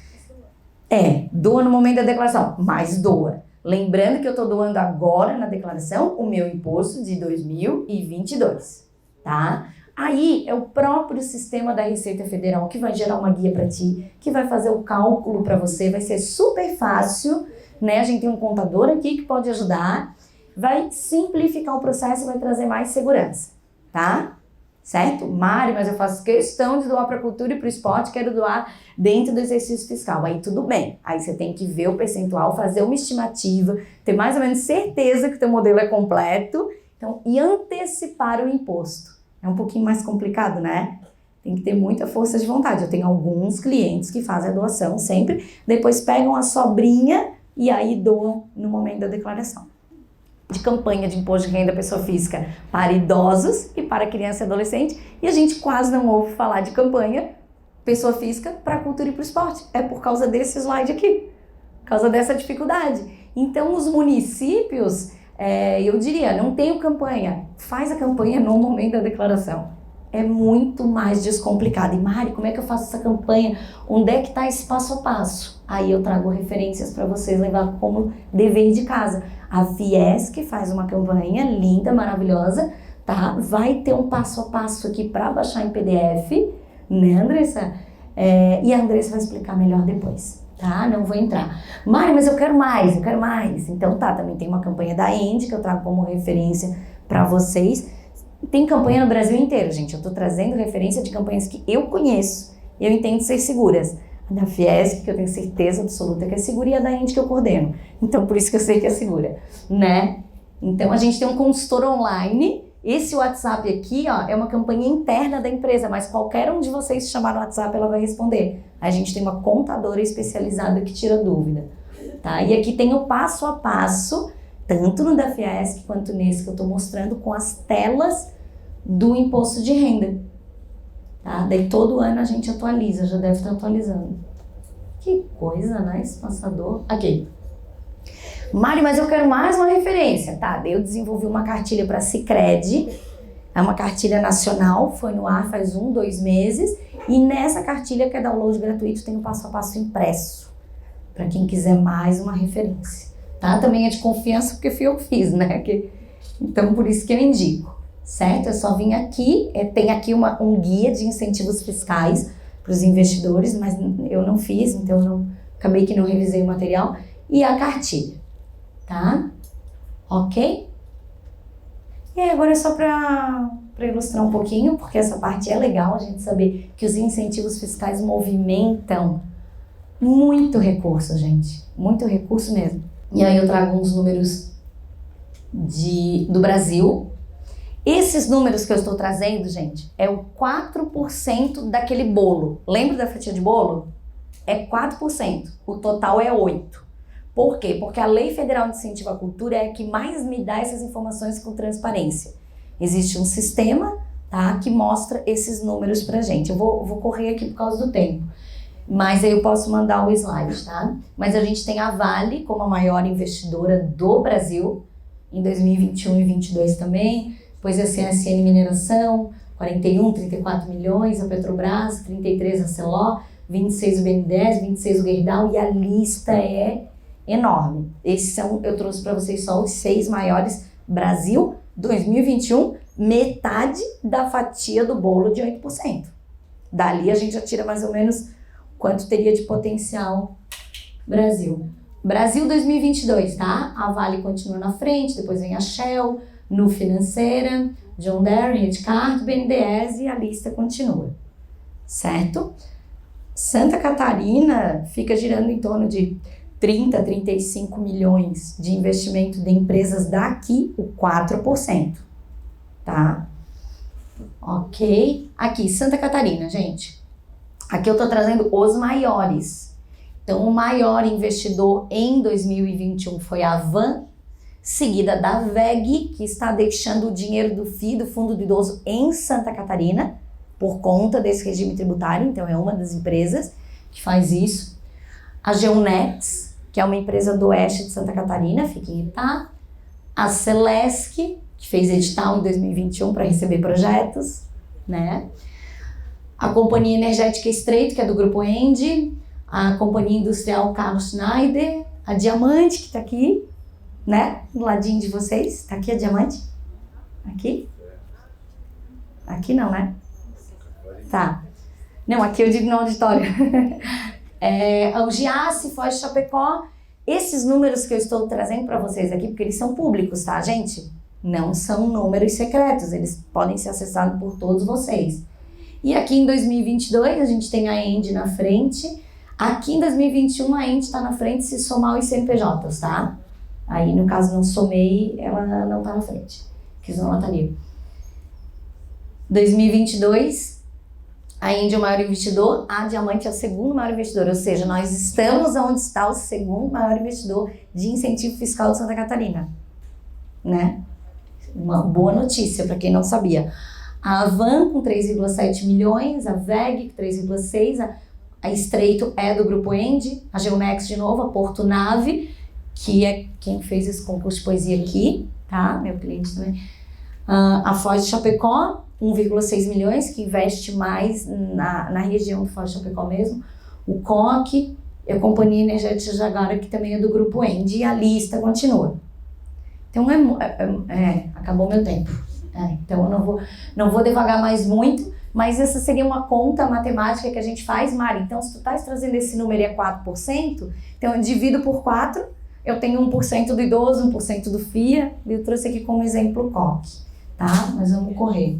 Doa no momento da declaração, mas doa. Lembrando que eu tô doando agora na declaração o meu imposto de 2022, tá? Aí é o próprio sistema da Receita Federal que vai gerar uma guia para ti, que vai fazer o cálculo para você, vai ser super fácil, né? A gente tem um contador aqui que pode ajudar, vai simplificar o processo e vai trazer mais segurança, tá? Certo? Mari, mas eu faço questão de doar para a cultura e para o esporte, quero doar dentro do exercício fiscal. Aí tudo bem. Aí você tem que ver o percentual, fazer uma estimativa, ter mais ou menos certeza que o teu modelo é completo, então, e antecipar o imposto. É um pouquinho mais complicado, né? Tem que ter muita força de vontade. Eu tenho alguns clientes que fazem a doação sempre, depois pegam a sobrinha e aí doam no momento da declaração. De campanha de imposto de renda pessoa física para idosos e para criança e adolescente, e a gente quase não ouve falar de campanha pessoa física para a cultura e para o esporte. É por causa desse slide aqui, por causa dessa dificuldade. Então, os municípios, eu diria, não tem campanha, faz a campanha no momento da declaração. É muito mais descomplicado. E Mari, como é que eu faço essa campanha? Onde é que está esse passo a passo? Aí eu trago referências para vocês levar como dever de casa. A Fiesc faz uma campanha linda, maravilhosa, tá? Vai ter um passo a passo aqui para baixar em PDF, né, Andressa? E a Andressa vai explicar melhor depois, tá? Não vou entrar. Mari, mas eu quero mais, eu quero mais. Então tá, também tem uma campanha da Endy que eu trago como referência para vocês. Tem campanha no Brasil inteiro, gente. Eu tô trazendo referência de campanhas que eu conheço e eu entendo ser seguras. A da Fiesc, que eu tenho certeza absoluta que é segura, e a da Endy que eu coordeno. Então, por isso que eu sei que é segura, né? Então, a gente tem um consultor online. Esse WhatsApp aqui, ó, é uma campanha interna da empresa, mas qualquer um de vocês chamar no WhatsApp, ela vai responder. A gente tem uma contadora especializada que tira dúvida, tá? E aqui tem o passo a passo, tanto no da Fiesc quanto nesse que eu tô mostrando, com as telas do imposto de renda. Tá? Daí todo ano a gente atualiza, já deve estar atualizando. Que coisa, né? Espaçador. Aqui. Mari, mas eu quero mais uma referência. Tá, daí eu desenvolvi uma cartilha para Sicredi. É uma cartilha nacional, foi no ar faz 2 meses. E nessa cartilha, que é download gratuito, tem o passo a passo impresso. Para quem quiser mais uma referência. Tá? Também é de confiança, porque fui eu que fiz, né? Que Então, por isso que eu indico, certo? É só vir aqui, tem aqui um guia de incentivos fiscais para os investidores, mas eu não fiz, então acabei que não revisei o material, e a cartilha, tá? Ok? E aí, agora é só para ilustrar um pouquinho, porque essa parte é legal, a gente saber que os incentivos fiscais movimentam muito recurso, gente. Muito recurso mesmo. E aí eu trago uns números do Brasil. Esses números que eu estou trazendo, gente, é o 4% daquele bolo. Lembra da fatia de bolo? É 4%. O total é 8%. Por quê? Porque a Lei Federal de Incentivo à Cultura é a que mais me dá essas informações com transparência. Existe um sistema, tá, que mostra esses números pra gente. Eu vou correr aqui por causa do tempo. Mas aí eu posso mandar o slide, tá? Mas a gente tem a Vale como a maior investidora do Brasil em 2021 e 2022 também. Depois a CSN Mineração, 41, 34 milhões, a Petrobras, 33 a Celó, 26 o BNDES, 26 o Gerdau, e a lista é enorme. Eu trouxe para vocês só os 6 maiores. Brasil, 2021, metade da fatia do bolo de 8%. Dali a gente já tira mais ou menos quanto teria de potencial Brasil. Brasil 2022, tá? A Vale continua na frente, depois vem a Shell, Nu Financeira, John Deere, Redcard, BNDES, e a lista continua, certo? Santa Catarina fica girando em torno de 30, 35 milhões de investimento de empresas daqui, o 4%, tá? Ok? Aqui, Santa Catarina, gente. Aqui eu tô trazendo os maiores. Então, o maior investidor em 2021 foi a Van, seguida da VEG, que está deixando o dinheiro do FII, do Fundo do Idoso, em Santa Catarina, por conta desse regime tributário. Então, é uma das empresas que faz isso. A Geonex, que é uma empresa do oeste de Santa Catarina, fica em Itá. A Celesc, que fez edital em 2021 para receber projetos, né? A Companhia Energética Estreito, que é do Grupo Endi. A Companhia Industrial Carlos Schneider. A Diamante, que está aqui, né? Do ladinho de vocês. Está aqui a Diamante? Aqui? Aqui não, né? Tá. Não, aqui eu digo no auditório. O Giasse, Foz Chapecó. Esses números que eu estou trazendo para vocês aqui, porque eles são públicos, tá, gente? Não são números secretos, eles podem ser acessados por todos vocês. E aqui em 2022 a gente tem a Endi na frente. Aqui em 2021 a Endi está na frente se somar os CNPJs, tá? Aí no caso não somei, ela não tá na frente, que senão ela estaria. 2022, a Endi é o maior investidor, a Diamante é o segundo maior investidor, ou seja, nós estamos onde está o segundo maior investidor de incentivo fiscal de Santa Catarina, né? Uma boa notícia para quem não sabia. A Avan com 3,7 milhões, a VEG com 3,6, a Estreito é do Grupo Endi, a Geonex de novo, a Porto Nave, que é quem fez esse concurso de poesia aqui, tá? Meu cliente também. A Foz de Chapecó, 1,6 milhões, que investe mais na região do Foz de Chapecó mesmo. O COC e a Companhia Energética Jaguara, que também é do Grupo Endi, e a lista continua. Então, acabou meu tempo. Então, eu não vou devagar mais muito, mas essa seria uma conta matemática que a gente faz, Mari. Então, se tu estás trazendo esse número e é 4%, então eu divido por 4, eu tenho 1% do idoso, 1% do FIA, e eu trouxe aqui como exemplo o COC, tá? Mas vamos correr.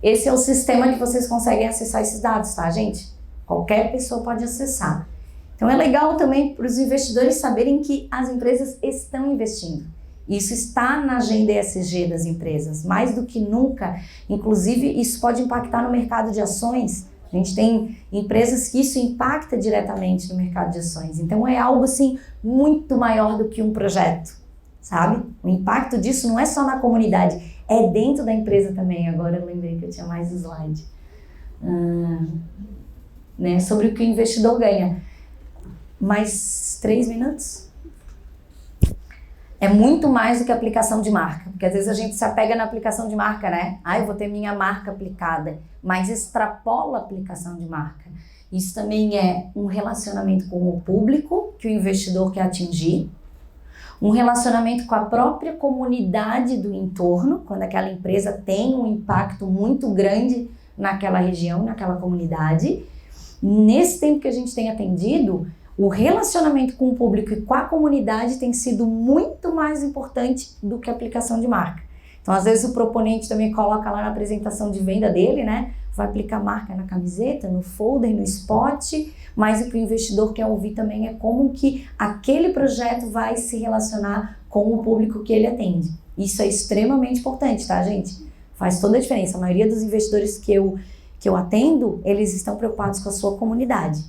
Esse é o sistema que vocês conseguem acessar esses dados, tá, gente? Qualquer pessoa pode acessar. Então, é legal também para os investidores saberem que as empresas estão investindo. Isso está na agenda ESG das empresas, mais do que nunca. Inclusive, isso pode impactar no mercado de ações. A gente tem empresas que isso impacta diretamente no mercado de ações. Então, é algo, assim, muito maior do que um projeto, sabe? O impacto disso não é só na comunidade, é dentro da empresa também. Agora eu lembrei que eu tinha mais slide. Né? Sobre o que o investidor ganha. Mais 3 minutos? É muito mais do que aplicação de marca, porque às vezes a gente se apega na aplicação de marca, né? Eu vou ter minha marca aplicada, mas extrapola a aplicação de marca. Isso também é um relacionamento com o público que o investidor quer atingir, Um relacionamento com a própria comunidade do entorno, quando aquela empresa tem um impacto muito grande naquela região, naquela comunidade. Nesse tempo que a gente tem atendido, o relacionamento com o público e com a comunidade tem sido muito mais importante do que a aplicação de marca. Então, às vezes, o proponente também coloca lá na apresentação de venda dele, né? Vai aplicar marca na camiseta, no folder, no spot, mas o que o investidor quer ouvir também é como que aquele projeto vai se relacionar com o público que ele atende. Isso é extremamente importante, tá, gente? Faz toda a diferença. A maioria dos investidores que eu atendo, eles estão preocupados com a sua comunidade.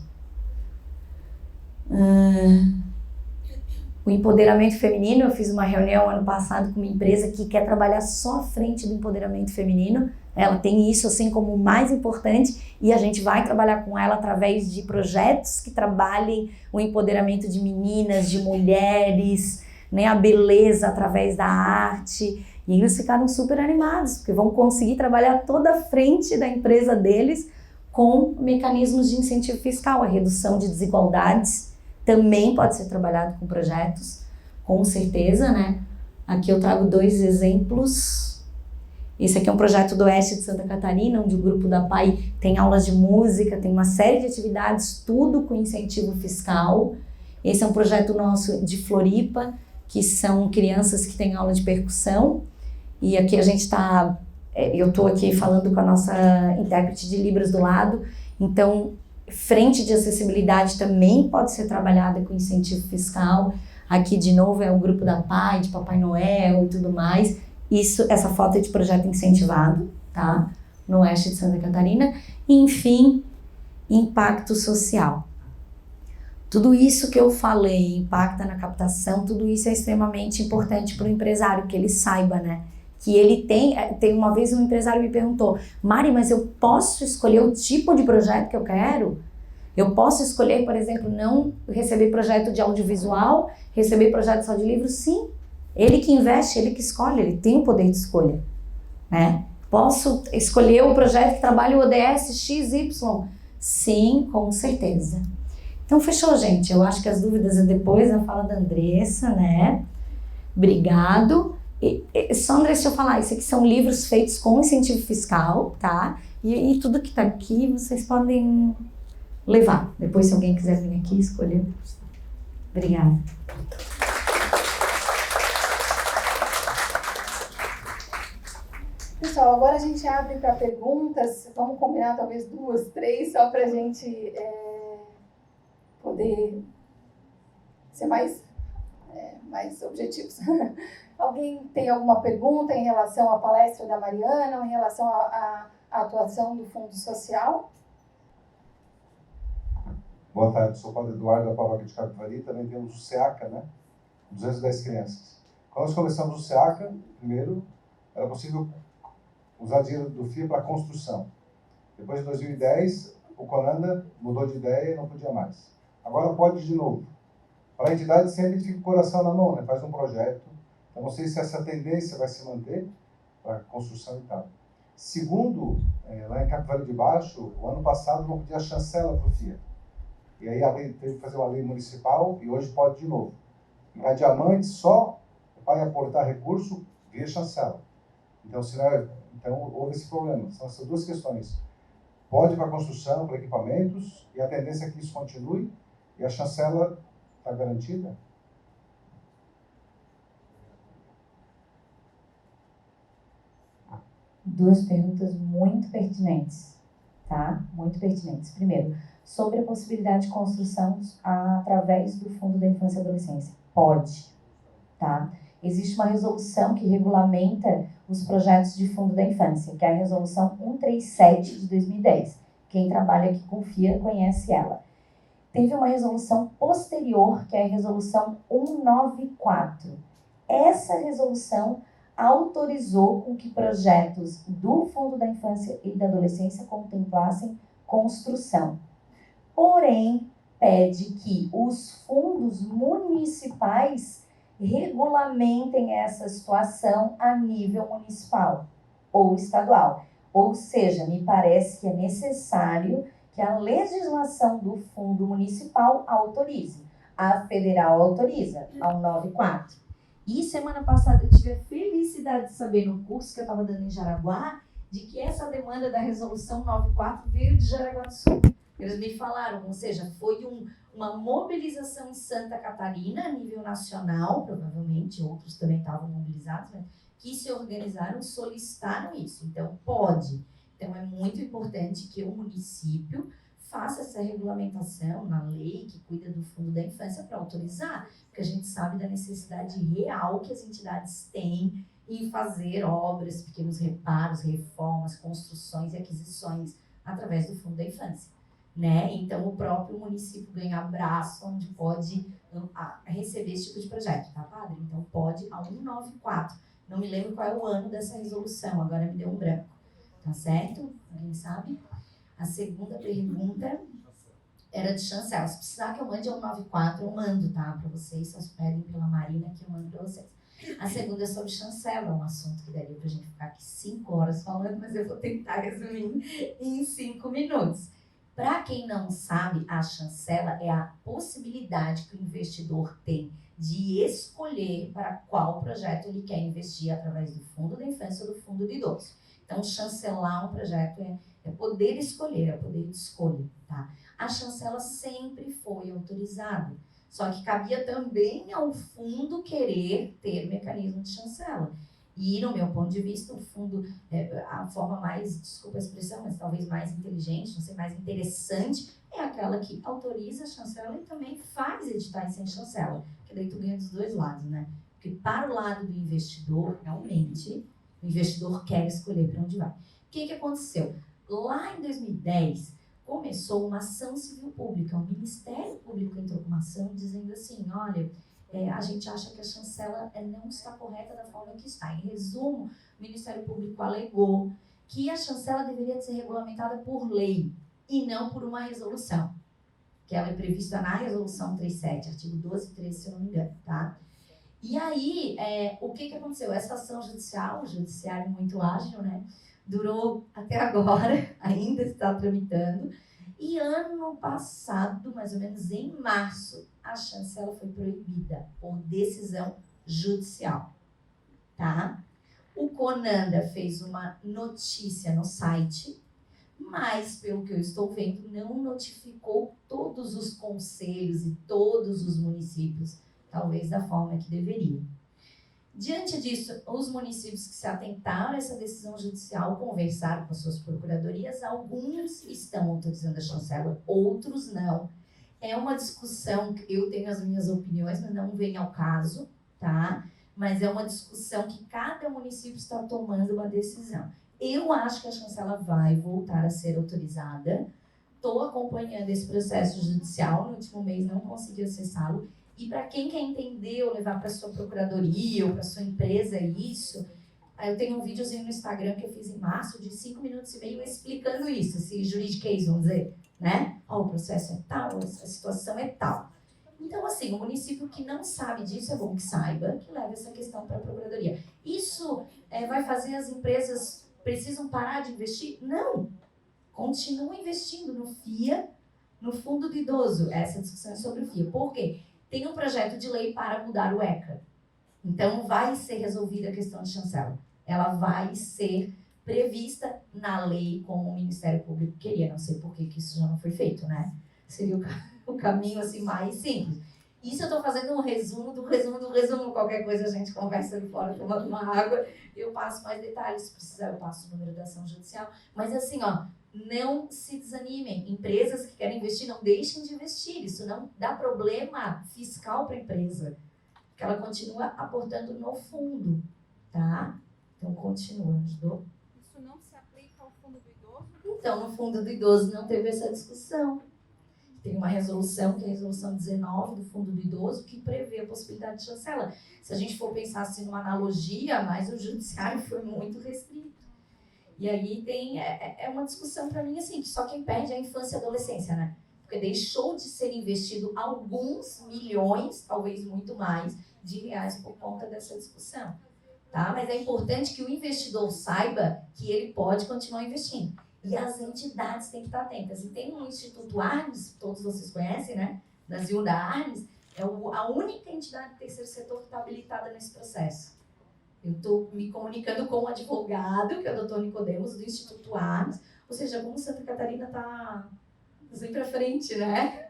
O empoderamento feminino, eu fiz uma reunião ano passado com uma empresa que quer trabalhar só à frente do empoderamento feminino. Ela tem isso assim como o mais importante e a gente vai trabalhar com ela através de projetos que trabalhem o empoderamento de meninas, de mulheres, né, a beleza através da arte. E eles ficaram super animados, porque vão conseguir trabalhar toda a frente da empresa deles com mecanismos de incentivo fiscal, a redução de desigualdades. Também pode ser trabalhado com projetos, com certeza, né? Aqui eu trago 2 exemplos. Esse aqui é um projeto do Oeste de Santa Catarina, onde o grupo da PAI tem aulas de música, tem uma série de atividades, tudo com incentivo fiscal. Esse é um projeto nosso de Floripa, que são crianças que têm aula de percussão. E aqui a gente está... Eu estou aqui falando com a nossa intérprete de Libras do lado, então... Frente de acessibilidade também pode ser trabalhada com incentivo fiscal. Aqui, de novo, é o grupo da PAI, de Papai Noel e tudo mais. Essa foto é de projeto incentivado, tá? No Oeste de Santa Catarina. E, enfim, impacto social. Tudo isso que eu falei, impacta na captação, tudo isso é extremamente importante para o empresário, que ele saiba, né? Que ele tem uma vez um empresário me perguntou: Mari, mas eu posso escolher o tipo de projeto que eu quero? Eu posso escolher, por exemplo, não receber projeto de audiovisual, receber projeto só de livro? Sim, ele que investe, ele que escolhe, ele tem o poder de escolha, né? Posso escolher o projeto que trabalha o ODS XY? Sim, com certeza. Então fechou, gente. Eu acho que as dúvidas é depois na fala da Andressa, né? Obrigado. Só, André, deixa eu falar, isso aqui são livros feitos com incentivo fiscal, tá? E tudo que tá aqui vocês podem levar. Depois, se alguém quiser vir aqui escolher. Obrigada. Pessoal, agora a gente abre para perguntas. Vamos combinar talvez 2, 3, só para a gente poder ser mais objetivos. Alguém tem alguma pergunta em relação à palestra da Mariana ou em relação à atuação do Fundo Social? Boa tarde, sou o Padre Eduardo da Paróquia de Capivari, também temos o SEACA, né? 210 crianças. Quando nós começamos o SEACA, primeiro, era possível usar dinheiro do FIA para construção. Depois de 2010, o Conanda mudou de ideia e não podia mais. Agora pode de novo. Para a entidade sempre fica o coração na mão, né? Faz um projeto. Eu não sei se essa tendência vai se manter para a construção e tal. Segundo, lá em Capivari de Baixo, o ano passado não podia chancela para o FIA. E aí a lei teve que fazer uma lei municipal e hoje pode de novo. E a Diamante só vai aportar recurso via chancela. Então, houve esse problema. São essas 2 questões. Pode para construção, para equipamentos, e a tendência é que isso continue, e a chancela está garantida. Duas perguntas muito pertinentes, tá? Muito pertinentes. Primeiro, sobre a possibilidade de construção através do Fundo da Infância e Adolescência. Pode, tá? Existe uma resolução que regulamenta os projetos de Fundo da Infância, que é a Resolução 137 de 2010. Quem trabalha aqui com FIA conhece ela. Teve uma resolução posterior, que é a Resolução 194. Essa resolução autorizou com que projetos do Fundo da Infância e da Adolescência contemplassem construção. Porém, pede que os fundos municipais regulamentem essa situação a nível municipal ou estadual. Ou seja, me parece que é necessário que a legislação do fundo municipal autorize. a federal autoriza, a 194. E semana passada eu tive a felicidade de saber no curso que eu estava dando em Jaraguá, de que essa demanda da resolução 94 veio de Jaraguá do Sul. Eles me falaram, ou seja, foi uma mobilização em Santa Catarina, a nível nacional, provavelmente outros também estavam mobilizados, né, que se organizaram e solicitaram isso. Então, pode. Então, é muito importante que o município faça essa regulamentação na lei que cuida do Fundo da Infância para autorizar, porque a gente sabe da necessidade real que as entidades têm em fazer obras, pequenos reparos, reformas, construções e aquisições através do Fundo da Infância, né? Então, o próprio município ganha abraço onde pode receber esse tipo de projeto, tá, padre? Então, pode a 194. Não me lembro qual é o ano dessa resolução, agora me deu um branco. Tá certo? Alguém sabe? A segunda pergunta era de chancela. Se precisar que eu mande a 194, eu mando, tá? Para vocês, só pedem pela Marina que eu mando para vocês. A segunda é sobre chancela, um assunto que daria pra gente ficar aqui 5 horas falando, mas eu vou tentar resumir em 5 minutos. Para quem não sabe, a chancela é a possibilidade que o investidor tem de escolher para qual projeto ele quer investir através do Fundo da Infância ou do Fundo do Idoso. Então, chancelar um projeto é poder escolher, é poder de escolha, tá? A chancela sempre foi autorizada, só que cabia também ao fundo querer ter mecanismo de chancela. E, no meu ponto de vista, o fundo, a forma mais, desculpa a expressão, mas talvez mais inteligente, não sei, mais interessante, é aquela que autoriza a chancela e também faz editais sem chancela, que daí tu ganha dos dois lados, né? Porque para o lado do investidor, realmente, o investidor quer escolher para onde vai. O que aconteceu? Lá em 2010, começou uma ação civil pública. O Ministério Público entrou com uma ação dizendo assim, olha, a gente acha que a chancela não está correta da forma que está. Em resumo, o Ministério Público alegou que a chancela deveria ser regulamentada por lei e não por uma resolução, que ela é prevista na Resolução 37, artigo 12 e 13, se eu não me engano, tá? E aí, o que aconteceu? Essa ação judicial, o judiciário muito ágil, né? Durou até agora, ainda está tramitando. E ano passado, mais ou menos em março, a chancela foi proibida por decisão judicial, tá? O Conanda fez uma notícia no site, mas, pelo que eu estou vendo, não notificou todos os conselhos e todos os municípios, talvez da forma que deveria. Diante disso, os municípios que se atentaram a essa decisão judicial conversaram com as suas procuradorias, alguns estão autorizando a chancela, outros não. É uma discussão, eu tenho as minhas opiniões, mas não vem ao caso, tá? Mas é uma discussão que cada município está tomando uma decisão. Eu acho que a chancela vai voltar a ser autorizada. Estou acompanhando esse processo judicial, no último mês não consegui acessá-lo. E para quem quer entender ou levar para sua procuradoria ou para sua empresa isso, eu tenho um videozinho no Instagram que eu fiz em março de 5 minutos e meio explicando isso, esse juridiquês, vamos dizer, né? O processo é tal, a situação é tal. Então, assim, o município que não sabe disso, é bom que saiba, que leve essa questão para a procuradoria. Isso vai fazer as empresas precisam parar de investir? Não! Continuam investindo no FIA, no Fundo do Idoso. Essa discussão é sobre o FIA. Por quê? Tem um projeto de lei para mudar o ECA. Então, vai ser resolvida a questão de chancela. Ela vai ser prevista na lei como o Ministério Público queria. Não sei por que isso já não foi feito, né? Seria o caminho assim, mais simples. Isso eu estou fazendo um resumo do resumo do resumo. Qualquer coisa a gente conversa ali fora, tomando uma água. Eu passo mais detalhes. Se precisar, eu passo o número da ação judicial. Mas assim, não se desanimem. Empresas que querem investir, não deixem de investir. Isso não dá problema fiscal para a empresa, porque ela continua aportando no fundo, tá? Então, continua, ajudou? Isso não se aplica ao Fundo do Idoso? Então, no Fundo do Idoso não teve essa discussão. Tem uma resolução, que é a resolução 19 do Fundo do Idoso, que prevê a possibilidade de chancela. Se a gente for pensar assim numa analogia, mas o judiciário foi muito restrito. E aí tem uma discussão para mim assim, que só quem perde é a infância e a adolescência, né? Porque deixou de ser investido alguns milhões, talvez muito mais, de reais por conta dessa discussão. Tá? Mas é importante que o investidor saiba que ele pode continuar investindo. E as entidades têm que estar atentas. E tem um Instituto Arnes, todos vocês conhecem, né? Da Zilda Arnes, É a única entidade do terceiro setor que está habilitada nesse processo. Eu estou me comunicando com o advogado, que é o Dr. Nicodemos, do Instituto Armas, ou seja, como Santa Catarina está sempre à frente, né?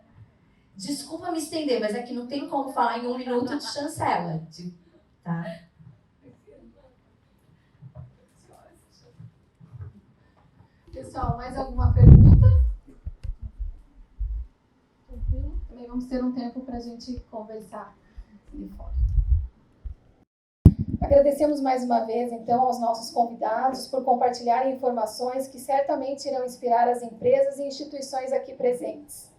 Desculpa me estender, mas é que não tem como falar em 1 minuto de chancela, tá? Pessoal, mais alguma pergunta? Tranquilo? Também vamos ter um tempo para a gente conversar ali fora. Agradecemos mais uma vez, então, aos nossos convidados por compartilharem informações que certamente irão inspirar as empresas e instituições aqui presentes.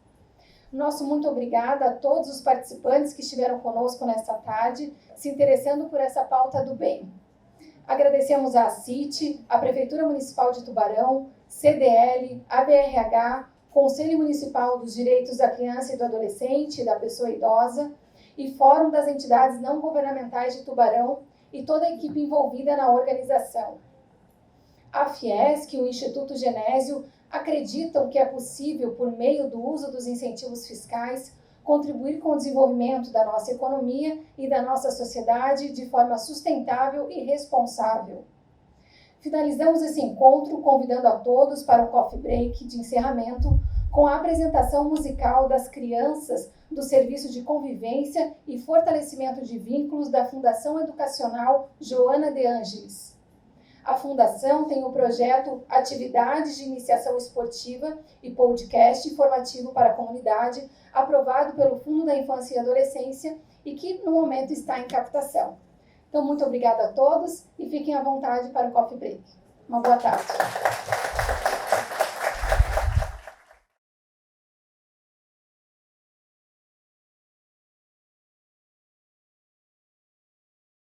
Nosso muito obrigada a todos os participantes que estiveram conosco nesta tarde, se interessando por essa pauta do bem. Agradecemos à CIT, à Prefeitura Municipal de Tubarão, CDL, ABRH, Conselho Municipal dos Direitos da Criança e do Adolescente e da Pessoa Idosa e Fórum das Entidades Não Governamentais de Tubarão e toda a equipe envolvida na organização. A Fiesc e o Instituto Genésio acreditam que é possível, por meio do uso dos incentivos fiscais, contribuir com o desenvolvimento da nossa economia e da nossa sociedade de forma sustentável e responsável. Finalizamos esse encontro convidando a todos para um coffee break de encerramento com a apresentação musical das crianças do Serviço de Convivência e Fortalecimento de Vínculos da Fundação Educacional Joana de Ângeles. A Fundação tem o projeto Atividades de Iniciação Esportiva e Podcast Informativo para a Comunidade, aprovado pelo Fundo da Infância e Adolescência e que, no momento, está em captação. Então, muito obrigada a todos e fiquem à vontade para o coffee break. Uma boa tarde.